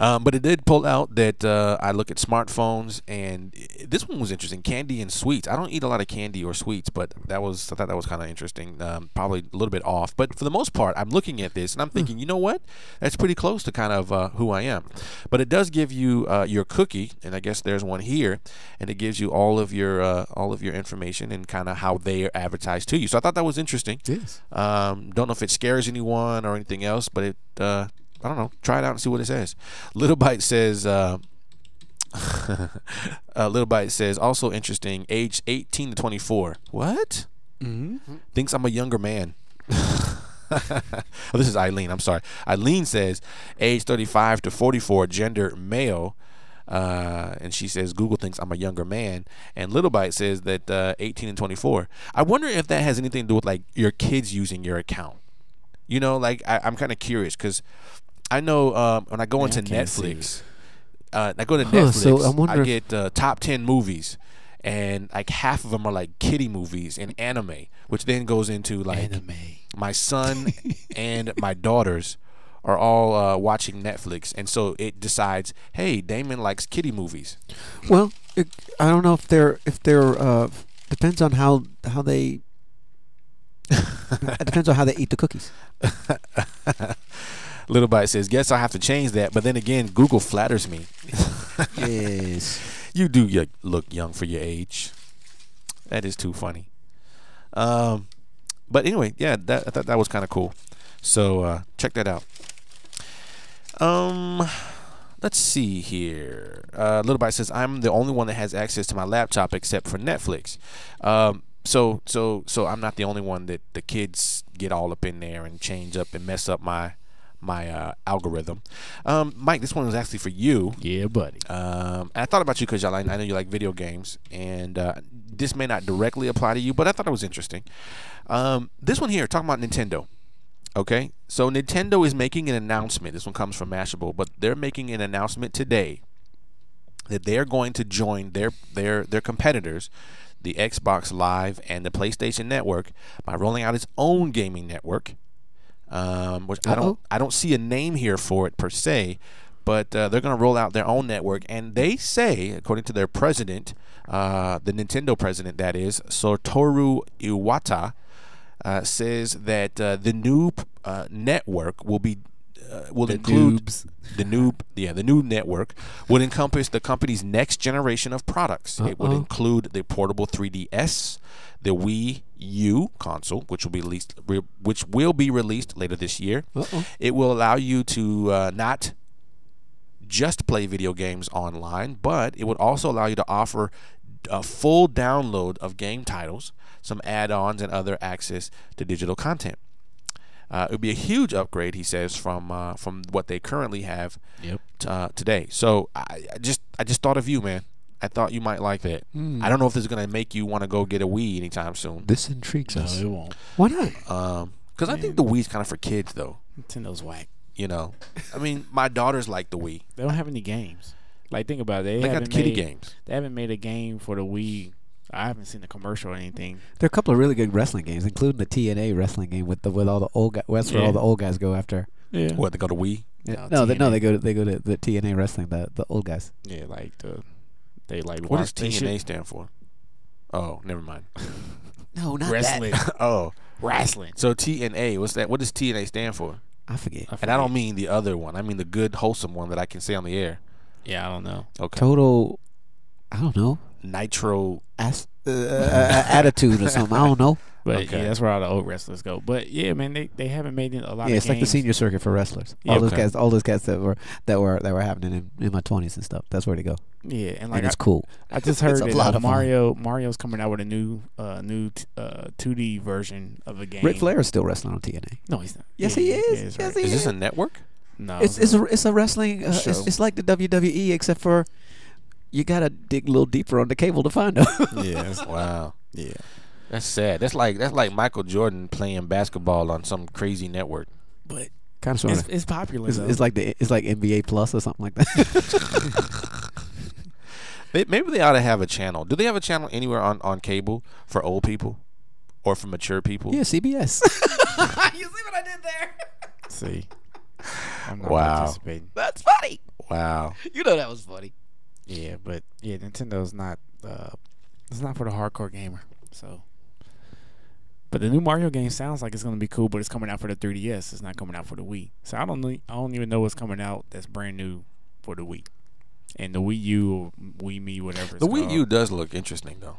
But it did pull out that I look at smartphones, and this one was interesting. Candy and sweets. I don't eat a lot of candy or sweets, but I thought that was kind of interesting. Probably a little bit off, but for the most part, I'm looking at this and I'm thinking, you know what? That's pretty close to kind of who I am. But it does give you your cookie, and I guess there's one here, and it gives you all of your information and kind of how they are advertised to you. So I thought that was interesting. Yes. Don't know if it scares anyone or anything else, but it. I don't know. Try it out and see what it says. Little Bite says. Little Bite says also interesting. Age 18 to 24. What? Thinks I'm a younger man. Oh, this is Eileen. I'm sorry. Eileen says age 35 to 44, gender male. And she says Google thinks I'm a younger man. And Little Bite says that 18 and 24. I wonder if that has anything to do with like your kids using your account. You know, like I'm kind of curious because I know when I go into Netflix, so I get top 10 movies, and like half of them are like kiddie movies and anime, which then goes into like my son and my daughters are all watching Netflix, and so it decides, hey, Damon likes kiddie movies. Well, I don't know if they're depends on how they. It depends on how they eat the cookies. Little Bite says, guess I'll have to change that. But then again, Google flatters me. Yes. You do look young for your age. That is too funny. But anyway, yeah, I thought that was kind of cool. So check that out. Let's see here. Little Bite says, I'm the only one that has access to my laptop except for Netflix. So I'm not the only one that the kids get all up in there and change up and mess up my algorithm. Mike, this one was actually for you. Yeah, buddy. And I thought about you because I know you like video games, and this may not directly apply to you, but I thought it was interesting. This one here, talking about Nintendo. Okay, so Nintendo is making an announcement. This one comes from Mashable, but they're making an announcement today that they're going to join their competitors, the Xbox Live and the PlayStation Network, by rolling out its own gaming network. Which I don't see a name here for it per se, but they're going to roll out their own network, and they say, according to their president, the Nintendo president, that is Satoru Iwata, says that the new network will include the new network would encompass the company's next generation of products. It would include the portable 3DS, the Wii U console, which will be released later this year. It will allow you to not just play video games online, but it would also allow you to offer a full download of game titles, some add-ons, and other access to digital content. It would be a huge upgrade, he says, from what they currently have today. So I just thought of you, man. I thought you might like that. I don't know if this is going to make you want to go get a Wii anytime soon. This intrigues us. No, it won't. Why not? Because I think the Wii's kind of for kids, though. Nintendo's whack. You know, I mean, my daughters like the Wii. They don't have any games. Like, think about it. They got the kiddie games. They haven't made a game for the Wii. I haven't seen a commercial or anything. There are a couple of really good wrestling games, including the TNA wrestling game with all the old guys. That's where all the old guys go after. Yeah. What, they go to Wii? No, they go to the TNA wrestling. The old guys. Yeah, like What does TNA stand for? Oh, never mind. No, not wrestling. that. Oh, Wrestling. so TNA. What's that? What does TNA stand for? I forget. And I don't mean the other one. I mean the good, wholesome one that I can say on the air. Yeah, I don't know. Okay. Total. I don't know. Nitro. Attitude or something. I don't know. But yeah, that's where all the old wrestlers go. But yeah, man, they haven't made a lot of games. Yeah, it's like the senior circuit for wrestlers. Yeah, all those cats that were happening in my 20s and stuff. That's where they go. Yeah, and like it's cool. I just heard a lot that of Mario's coming out with a new 2D version of a game. Ric Flair is still wrestling on TNA. No, he's not. Yes, he is. Yes, he Is is. this a network? No, It's a wrestling. It's like the WWE, except for you gotta dig a little deeper on the cable to find them. Yeah. Wow. Yeah. That's sad. That's like Michael Jordan playing basketball on some crazy network. But kind of sort of. It's popular. It's like NBA Plus or something like that. Maybe they ought to have a channel. Do they have a channel anywhere on cable for old people or for mature people? Yeah, CBS. You see what I did there? See. I'm not Wow. participating. That's funny. Wow. You know that was funny. Yeah, but yeah, Nintendo's not. It's not for the hardcore gamer. So. But the new Mario game sounds like it's gonna be cool, but it's coming out for the 3DS. It's not coming out for the Wii. So I don't even know what's coming out that's brand new for the Wii. And the Wii U or Wii Me, whatever it's The Wii called. U does look interesting, though.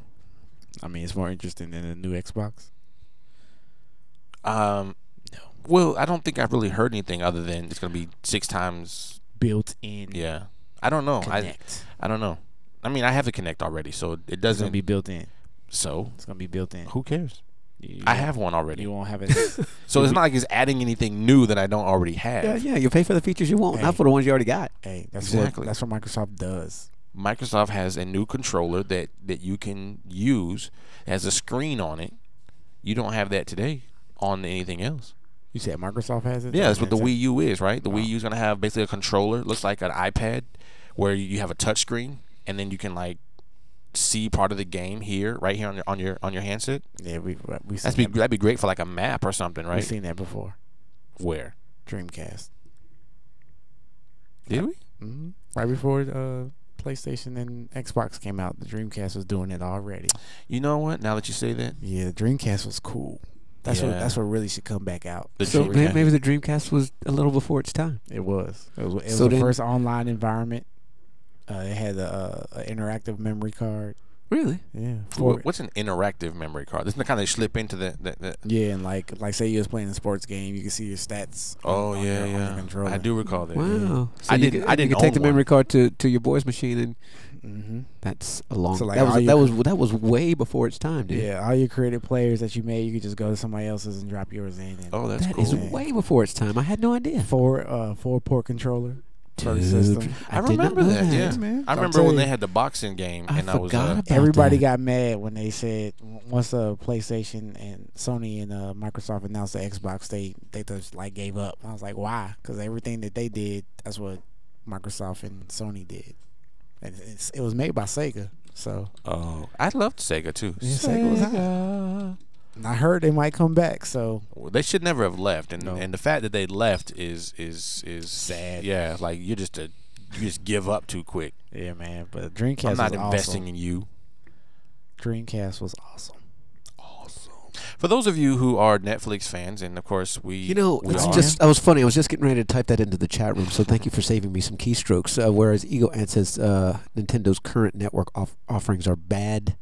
I mean, it's more interesting than the new Xbox. No. Well, I don't think I've really heard anything other than it's going to be 6 times. Built in. Yeah. I don't know. Connect. I don't know. I mean, I have the Connect already, so it It's doesn't. gonna be built in. So? It's gonna be built in. Who cares? You I won't- have one already. You won't have it. So it's not like it's adding anything new that I don't already have. Yeah. You pay for the features you want, Hey. not for the ones you already got. Hey, Exactly. that's what Microsoft does. Microsoft has a new controller that you can use. It has a screen on it. You don't have that today on anything else. You said Microsoft has it? Yeah, that's what the Wii U is, right? The Oh. Wii U is going to have basically a controller. Looks like an iPad where you have a touch screen, and then you can like see part of the game here, right here on your handset. Yeah, we That'd be great for like a map or something, We've right? seen that before. Where? Dreamcast. Did we? Mm-hmm. Right before PlayStation and Xbox came out, the Dreamcast was doing it already. You know what? Now that you say that, Yeah, the Dreamcast was cool. That's Yeah. what really should come back out. the So Dreamcast- maybe the Dreamcast was a little before its time. It was. It was So the then- first online environment. It had a interactive memory card. Really? Yeah. What's an interactive memory card? This is the kind of slip into the Yeah, and like say you was playing a sports game, you can see your stats. Oh on yeah, your yeah. controller. I do recall that. Wow. So I you didn't could take own the memory one. card to your boy's machine and Mm-hmm. That's a long. So, like, that was way before its time, dude. Yeah, all your creative players that you made, you could just go to somebody else's and drop yours in. And Oh, that's That cool. is way before its time. I had no idea. four port controller for the Dude, system. I did not remember know that. Yeah, man. I I'll remember tell when you. they had the boxing game, I and I was forgot about Everybody that. got mad when they said once PlayStation and Sony and Microsoft announced the Xbox, they just like gave up. I was like, why? Because everything that they did, that's what Microsoft and Sony did, and it was made by Sega. So Oh, I loved Sega too. Yeah, Sega was hot. and I heard they might come back. So Well, they should never have left, and No. and the fact that they left is Sad. Yeah, like you just give up too quick. yeah, man. But Dreamcast I'm not was investing awesome. in you. Dreamcast was awesome. For those of you who are Netflix fans, and of course we, You know, we it's are. just. I was funny. I was just getting ready to type that into the chat room. So thank you for saving me some keystrokes. Whereas Ego Ant says Nintendo's current network offerings are bad,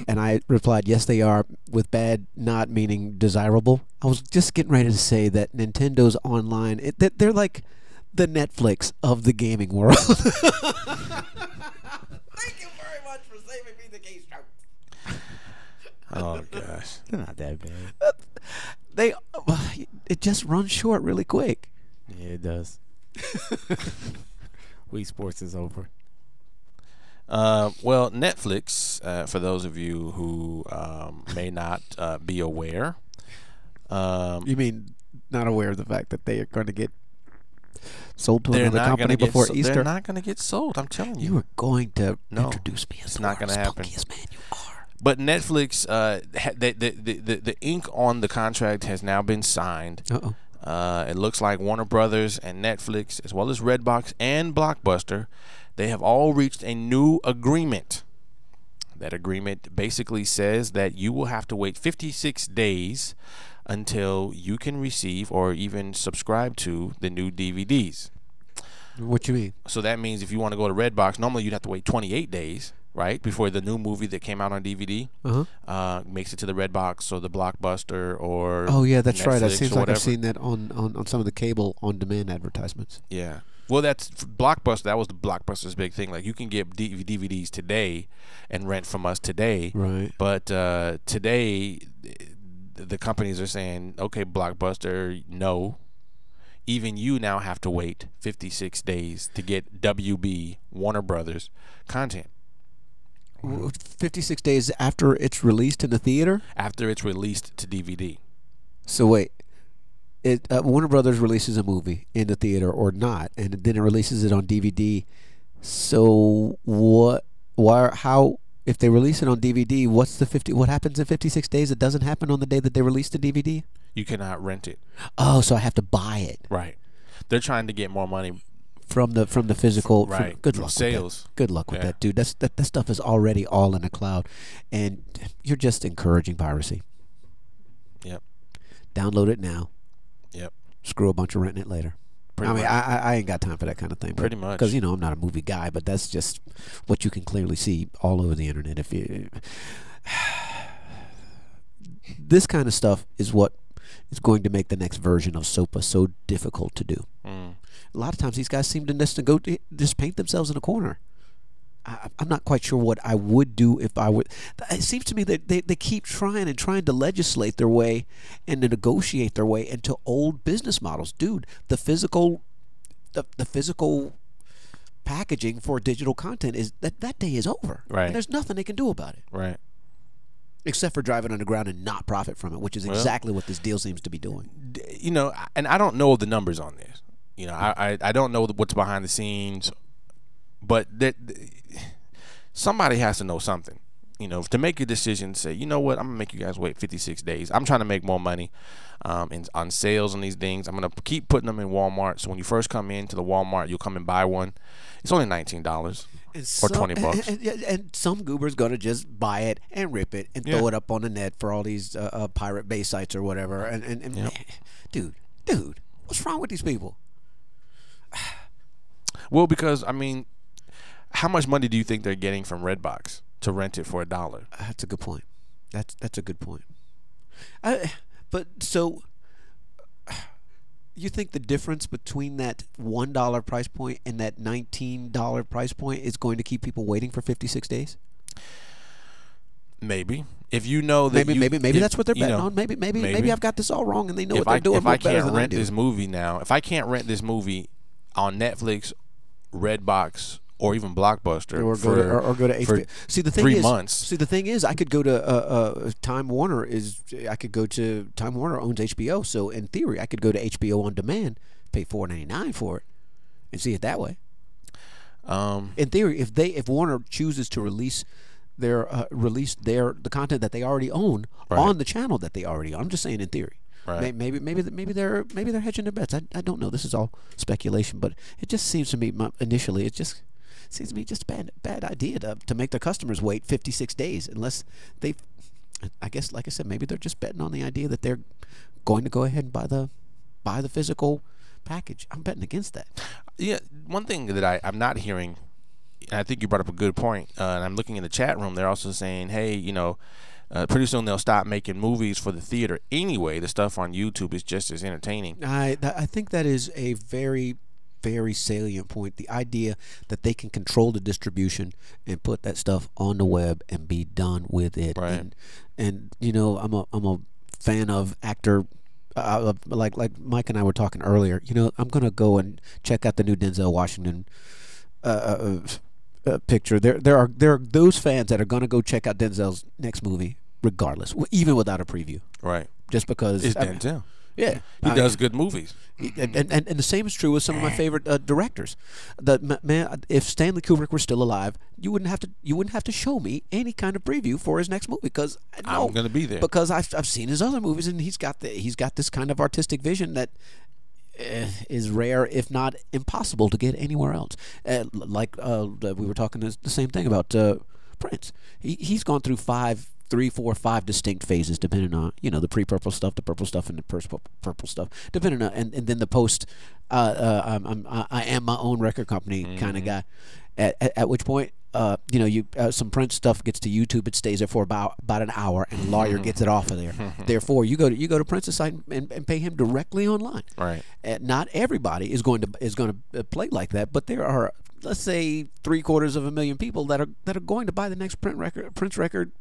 and I replied, yes, they are. With bad not meaning desirable. I was just getting ready to say that Nintendo's online. They're like the Netflix of the gaming world. Thank you very much for saving me the keystroke. Oh gosh. They're not that bad. It just runs short really quick. Yeah, it does. Wii Sports is over. Well, Netflix, for those of you who may not be aware, You mean not aware of the fact that they are going to get sold to they're another not company going to before get. Easter? They're not going to get sold. I'm telling you. You are going to No, introduce me as it's the not gonna world's happen. punkiest man you are. But Netflix, the ink on the contract has now been signed. Uh-oh. It looks like Warner Brothers and Netflix, as well as Redbox and Blockbuster, they have all reached a new agreement. That agreement basically says that you will have to wait 56 days until you can receive or even subscribe to the new DVDs. What you mean? So that means if you want to go to Redbox, normally you'd have to wait 28 days, right, before the new movie that came out on DVD makes it to the Redbox or the Blockbuster or Oh, yeah, that's right. It Netflix seems or like I've whatever. seen that on some of the cable on-demand advertisements. Yeah. Well, that's Blockbuster. That was the Blockbuster's big thing. Like you can get DVDs today and rent from us today. Right. But today, the companies are saying, okay, Blockbuster, no. Even you now have to wait 56 days to get WB, Warner Brothers, content 56 days after it's released in the theater? after it's released to DVD. So wait. Warner Brothers releases a movie in the theater or not, and then it releases it on DVD. So what? Why? How? If they release it on DVD, what's the 50? What happens in 56 days? It doesn't happen on the day that they release the DVD. You cannot rent it. Oh, so I have to buy it Right. They're trying to get more money. from the physical. Right. Good From luck sales. with that. Good luck with Yeah. that, dude. That stuff is already all in the cloud, and you're just encouraging piracy. Yep. Download it now. Yep. Screw a bunch of renting it later. Pretty I mean, much. I ain't got time for that kind of thing. Pretty much. Because, I'm not a movie guy, but that's just what you can clearly see all over the internet. If you, this kind of stuff is what is going to make the next version of SOPA so difficult to do. Mm. A lot of times these guys seem to just paint themselves in a corner. I'm not quite sure what I would do if I would. It seems to me that they keep trying to legislate their way and to negotiate their way into old business models. Dude, the physical packaging for digital content is that day is over. Right. And there's nothing they can do about it. Right. Except for driving underground and not profit from it, which is Well, exactly what this deal seems to be doing. And I don't know the numbers on this. I don't know what's behind the scenes, but somebody has to know something. To make a decision, say, you know what, I'm gonna make you guys wait 56 days. I'm trying to make more money on sales on these things. I'm gonna keep putting them in Walmart. So when you first come into the Walmart, you'll come and buy one. It's only $19 or $20. And some goober's gonna just buy it and rip it and throw it up on the net for all these pirate bay sites or whatever. And Yep. dude, what's wrong with these people? Well, because how much money do you think they're getting from Redbox to rent it for $1? That's a good point. That's a good point. But so You think the difference between that $1 price point and that $19 price point is going to keep people waiting for 56 days? Maybe. If you know that maybe that's what they're betting on. Maybe I've got this all wrong and they know what they're doing. If I can't rent this movie now, if I can't rent this movie on Netflix, Redbox, or even Blockbuster, or go to HBO. See, the thing 3 is, months. See, the thing is, I could go to Time Warner. Time Warner owns HBO, so in theory, I could go to HBO on demand, pay $4.99 for it, and see it that way. In theory, if Warner chooses to release the content that they already own on the channel that they already own, I'm just saying in theory. Right. Maybe they're hedging their bets. I don't know. This is all speculation, but it just seems to me initially seems to me just a bad idea to make their customers wait 56 days unless they. I guess, like I said, maybe they're just betting on the idea that they're going to go ahead and buy the physical package. I'm betting against that. Yeah, one thing that I'm not hearing, and I think you brought up a good point, and I'm looking in the chat room. They're also saying, hey, pretty soon they'll stop making movies for the theater anyway. The stuff on YouTube is just as entertaining. I think that is a very, very salient point. The idea that they can control the distribution and put that stuff on the web and be done with it. Right. And I'm a fan of actor. Like Mike and I were talking earlier. I'm gonna go and check out the new Denzel Washington picture. There are those fans that are gonna go check out Denzel's next movie regardless, even without a preview. Right. Just because it's Denzel. Yeah, he does good movies. And the same is true with some of my favorite directors. If Stanley Kubrick were still alive, you wouldn't have to show me any kind of preview for his next movie because I'm going to be there because I've seen his other movies and he's got this kind of artistic vision that is rare, if not impossible, to get anywhere else. We were talking the same thing about Prince. He's gone through 3, 4, 5 distinct phases, depending on the pre-purple stuff, the purple stuff, and the purple stuff, depending on, and then the post. I am my own record company kind of guy. At which point, some Prince stuff gets to YouTube, it stays there for about an hour, and a lawyer gets it off of there. Therefore, you go to Prince's site and pay him directly online. Right. Not everybody is going to play like that, but there are, let's say, 750,000 people that are going to buy the next Prince record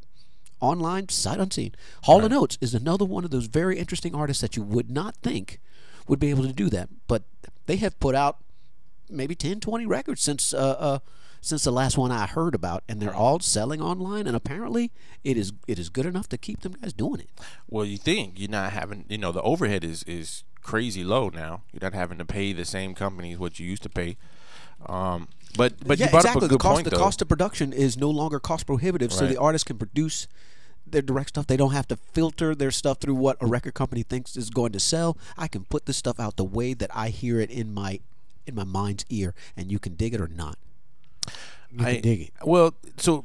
online, sight unseen. Hall & Oates is another one of those very interesting artists that you would not think would be able to do that, but they have put out maybe 10, 20 records since the last one I heard about, and they're all selling online, and apparently it is good enough to keep them guys doing it. Well, you think you're not having, the overhead is crazy low now. You're not having to pay the same companies what you used to pay. But yeah, you brought exactly. up a good point, The though. cost of production is no longer cost prohibitive, so the artist can produce their direct stuff. They don't have to filter their stuff through what a record company thinks is going to sell. I can put this stuff out the way that I hear it in my mind's ear, and you can dig it or not. You can dig it. Well,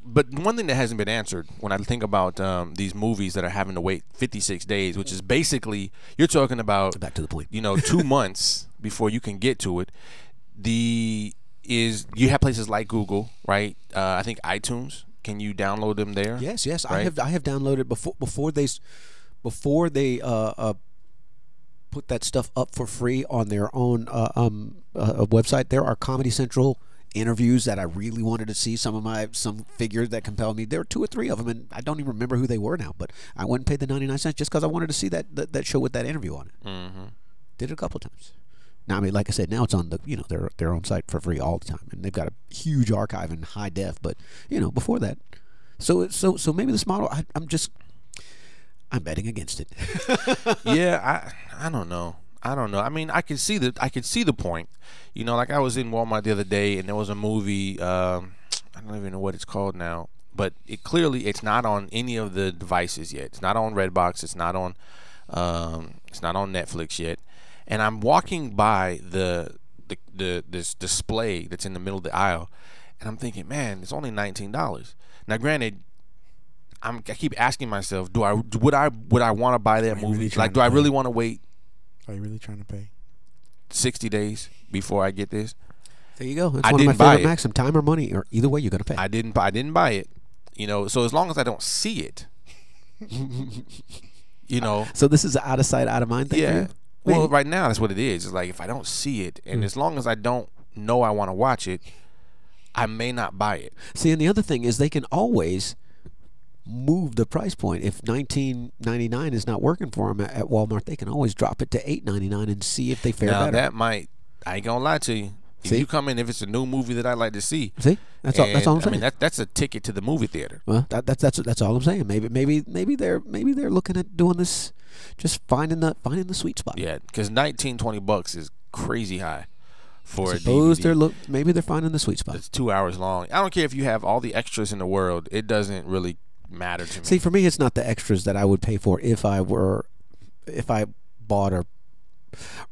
but one thing that hasn't been answered when I think about these movies that are having to wait 56 days, which is basically, you're talking about, back to the point, 2 months before you can get to it. You have places like Google, right? I think iTunes. Can you download them there? Yes. Right? I have downloaded before they put that stuff up for free on their own website. There are Comedy Central interviews that I really wanted to see. Some figures that compelled me. There were 2 or 3 of them, and I don't even remember who they were now. But I went and paid the 99 cents just because I wanted to see that show with that interview on it. Mm-hmm. Did it a couple times. Now, I mean, like I said, now it's on their own site for free all the time, and they've got a huge archive in high def. But before that, so maybe this model, I'm betting against it. Yeah, I don't know. I mean, I could see the point. Like I was in Walmart the other day, and there was a movie. I don't even know what it's called now, but it's not on any of the devices yet. It's not on Redbox. It's not on Netflix yet. And I'm walking by this display that's in the middle of the aisle, and I'm thinking, man, it's only $19. Now, granted, I keep asking myself, would I want to buy that movie? Like, do I really want to wait? Are you really trying to pay 60 days before I get this? There you go. That's I one of my didn't buy favorite it. maxim: time or money, or either way, you're gonna pay. I didn't buy it. So as long as I don't see it, So this is an out of sight, out of mind thing. yeah. For you? Well, right now that's what it is. It's like if I don't see it, and as long as I don't know I want to watch it, I may not buy it. See, and the other thing is they can always move the price point. If $19.99 is not working for them at Walmart, they can always drop it to $8.99 and see if they fare Now better. that might, I ain't gonna lie to you. If you come in, if it's a new movie that I like to see, see, that's all I'm saying. I mean, that's a ticket to the movie theater. Well, that's all I'm saying. Maybe they're looking at doing this, just finding the sweet spot. Yeah, because $19-20 is crazy high for a Suppose DVD. maybe they're finding the sweet spot. It's 2 hours long. I don't care if you have all the extras in the world. It doesn't really matter to me. See, for me, it's not the extras that I would pay for if I bought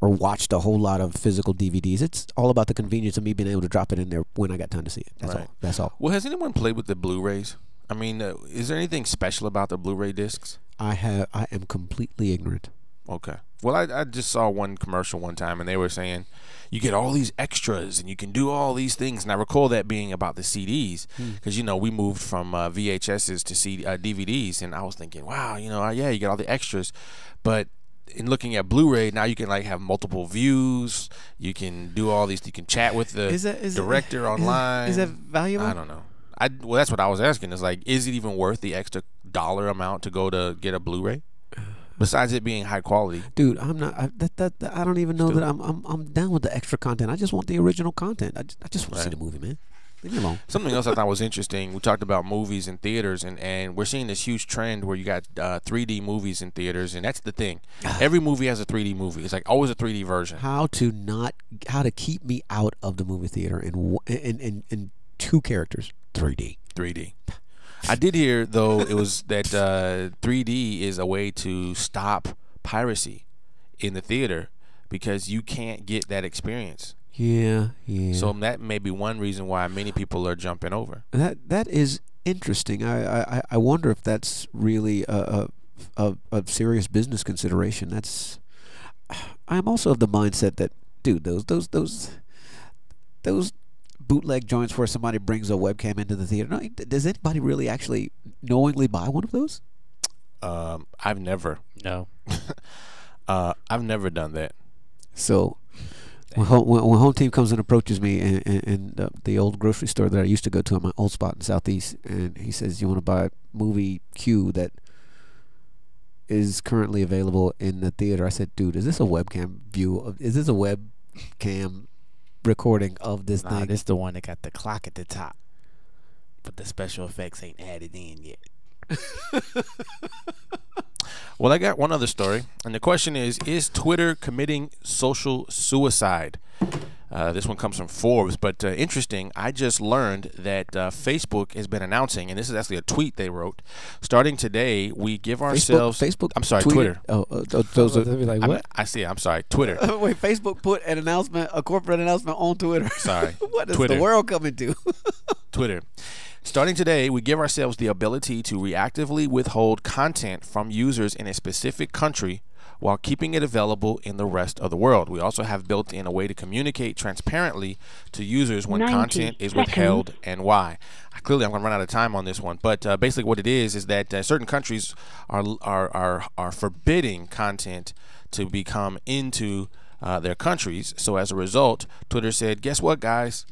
or watched a whole lot of physical DVDs. It's all about the convenience of me being able to drop it in there when I got time to see it. That's all. That's all. Well, has anyone played with the Blu-rays? I mean, is there anything special about the Blu-ray discs? I am completely ignorant. Okay. Well, I just saw one commercial one time, and they were saying you get all these extras and you can do all these things. And I recall that being about the CDs because, you know, we moved from VHSs to DVDs, and I was thinking, wow, you know, yeah, you get all the extras. But in looking at Blu-ray, now you can like have multiple views. You can do all these. You can chat with the director online. Is that valuable? I don't know. Well, that's what I was asking. Is like, is it even worth the extra dollar amount to go to get a Blu-ray? Besides it being high quality, dude, I'm not. I don't even know that I'm down with the extra content. I just want the original content. I just want to see the movie, man. Leave me alone. Something else I thought was interesting. We talked about movies in theaters, and we're seeing this huge trend where you got 3D movies in theaters, and that's the thing. Every movie has a 3D movie. It's like always a 3D version. How to keep me out of the movie theater in two characters. 3D. I did hear, though, it was that 3D is a way to stop piracy in the theater because you can't get that experience. Yeah. So that may be one reason why many people are jumping over. That is interesting. I wonder if that's really a serious business consideration. I'm also of the mindset that, dude, those bootleg joints where somebody brings a webcam into the theater. No, does anybody really actually knowingly buy one of those? I've never. No. I've never done that. So when home team comes and approaches me in the old grocery store that I used to go to in my old spot in Southeast, and he says, "You want to buy a movie Q that is currently available in the theater?" I said, "Dude, is this a webcam view? Is this a webcam recording of this thing?" This the one that got the clock at the top, but the special effects ain't added in yet. Well, I got one other story, and the question is Twitter committing social suicide? This one comes from Forbes, but interesting. I just learned that Facebook has been announcing, and this is actually a tweet they wrote. Starting today, we give ourselves Facebook. I'm sorry, Twitter. Twitter. Those are like what? I see. I'm sorry, Twitter. Wait, Facebook put an announcement, a corporate announcement on Twitter. Sorry, what is Twitter. the world coming to? Twitter. Starting today, we give ourselves the ability to reactively withhold content from users in a specific country while keeping it available in the rest of the world. We also have built in a way to communicate transparently to users when content is withheld and why. Clearly, I'm going to run out of time on this one, but basically what it is that certain countries are forbidding content to become into their countries. So as a result, Twitter said, guess what, guys?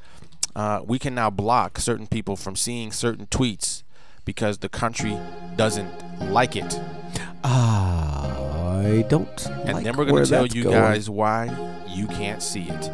We can now block certain people from seeing certain tweets because the country doesn't like it. I don't. And then we're going to tell you guys why you can't see it.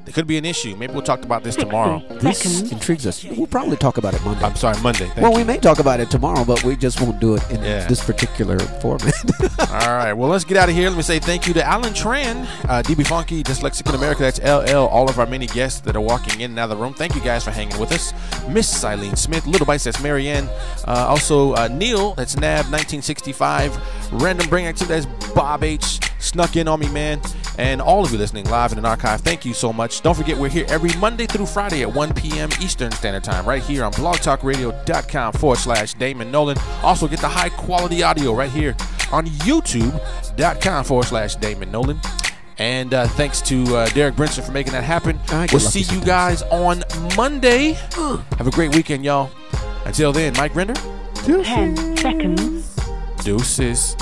There could be an issue. Maybe we'll talk about this tomorrow. This intrigues us. We'll probably talk about it Monday. I'm sorry, Monday. Well, we may talk about it tomorrow, but we just won't do it in this particular format. All right. Well, let's get out of here. Let me say thank you to Alan Tran, DB Funky, Dyslexic in America. That's LL. All of our many guests that are walking in and out of the room. Thank you guys for hanging with us. Miss Eileen Smith, Little Bites, that's Marianne. Also, Neil, that's Nab 1965. Random Brain Activity, that's Bob H. Snuck in on me, man. And all of you listening live in an archive, thank you so much. Don't forget, we're here every Monday through Friday at 1 p.m. Eastern Standard Time, right here on blogtalkradio.com/Damon Nollan. Also, get the high quality audio right here on youtube.com/Damon Nollan. And thanks to Derek Brinson for making that happen. We'll see you guys on Monday. Have a great weekend, y'all. Until then, Mike Render. 10 seconds. Deuces.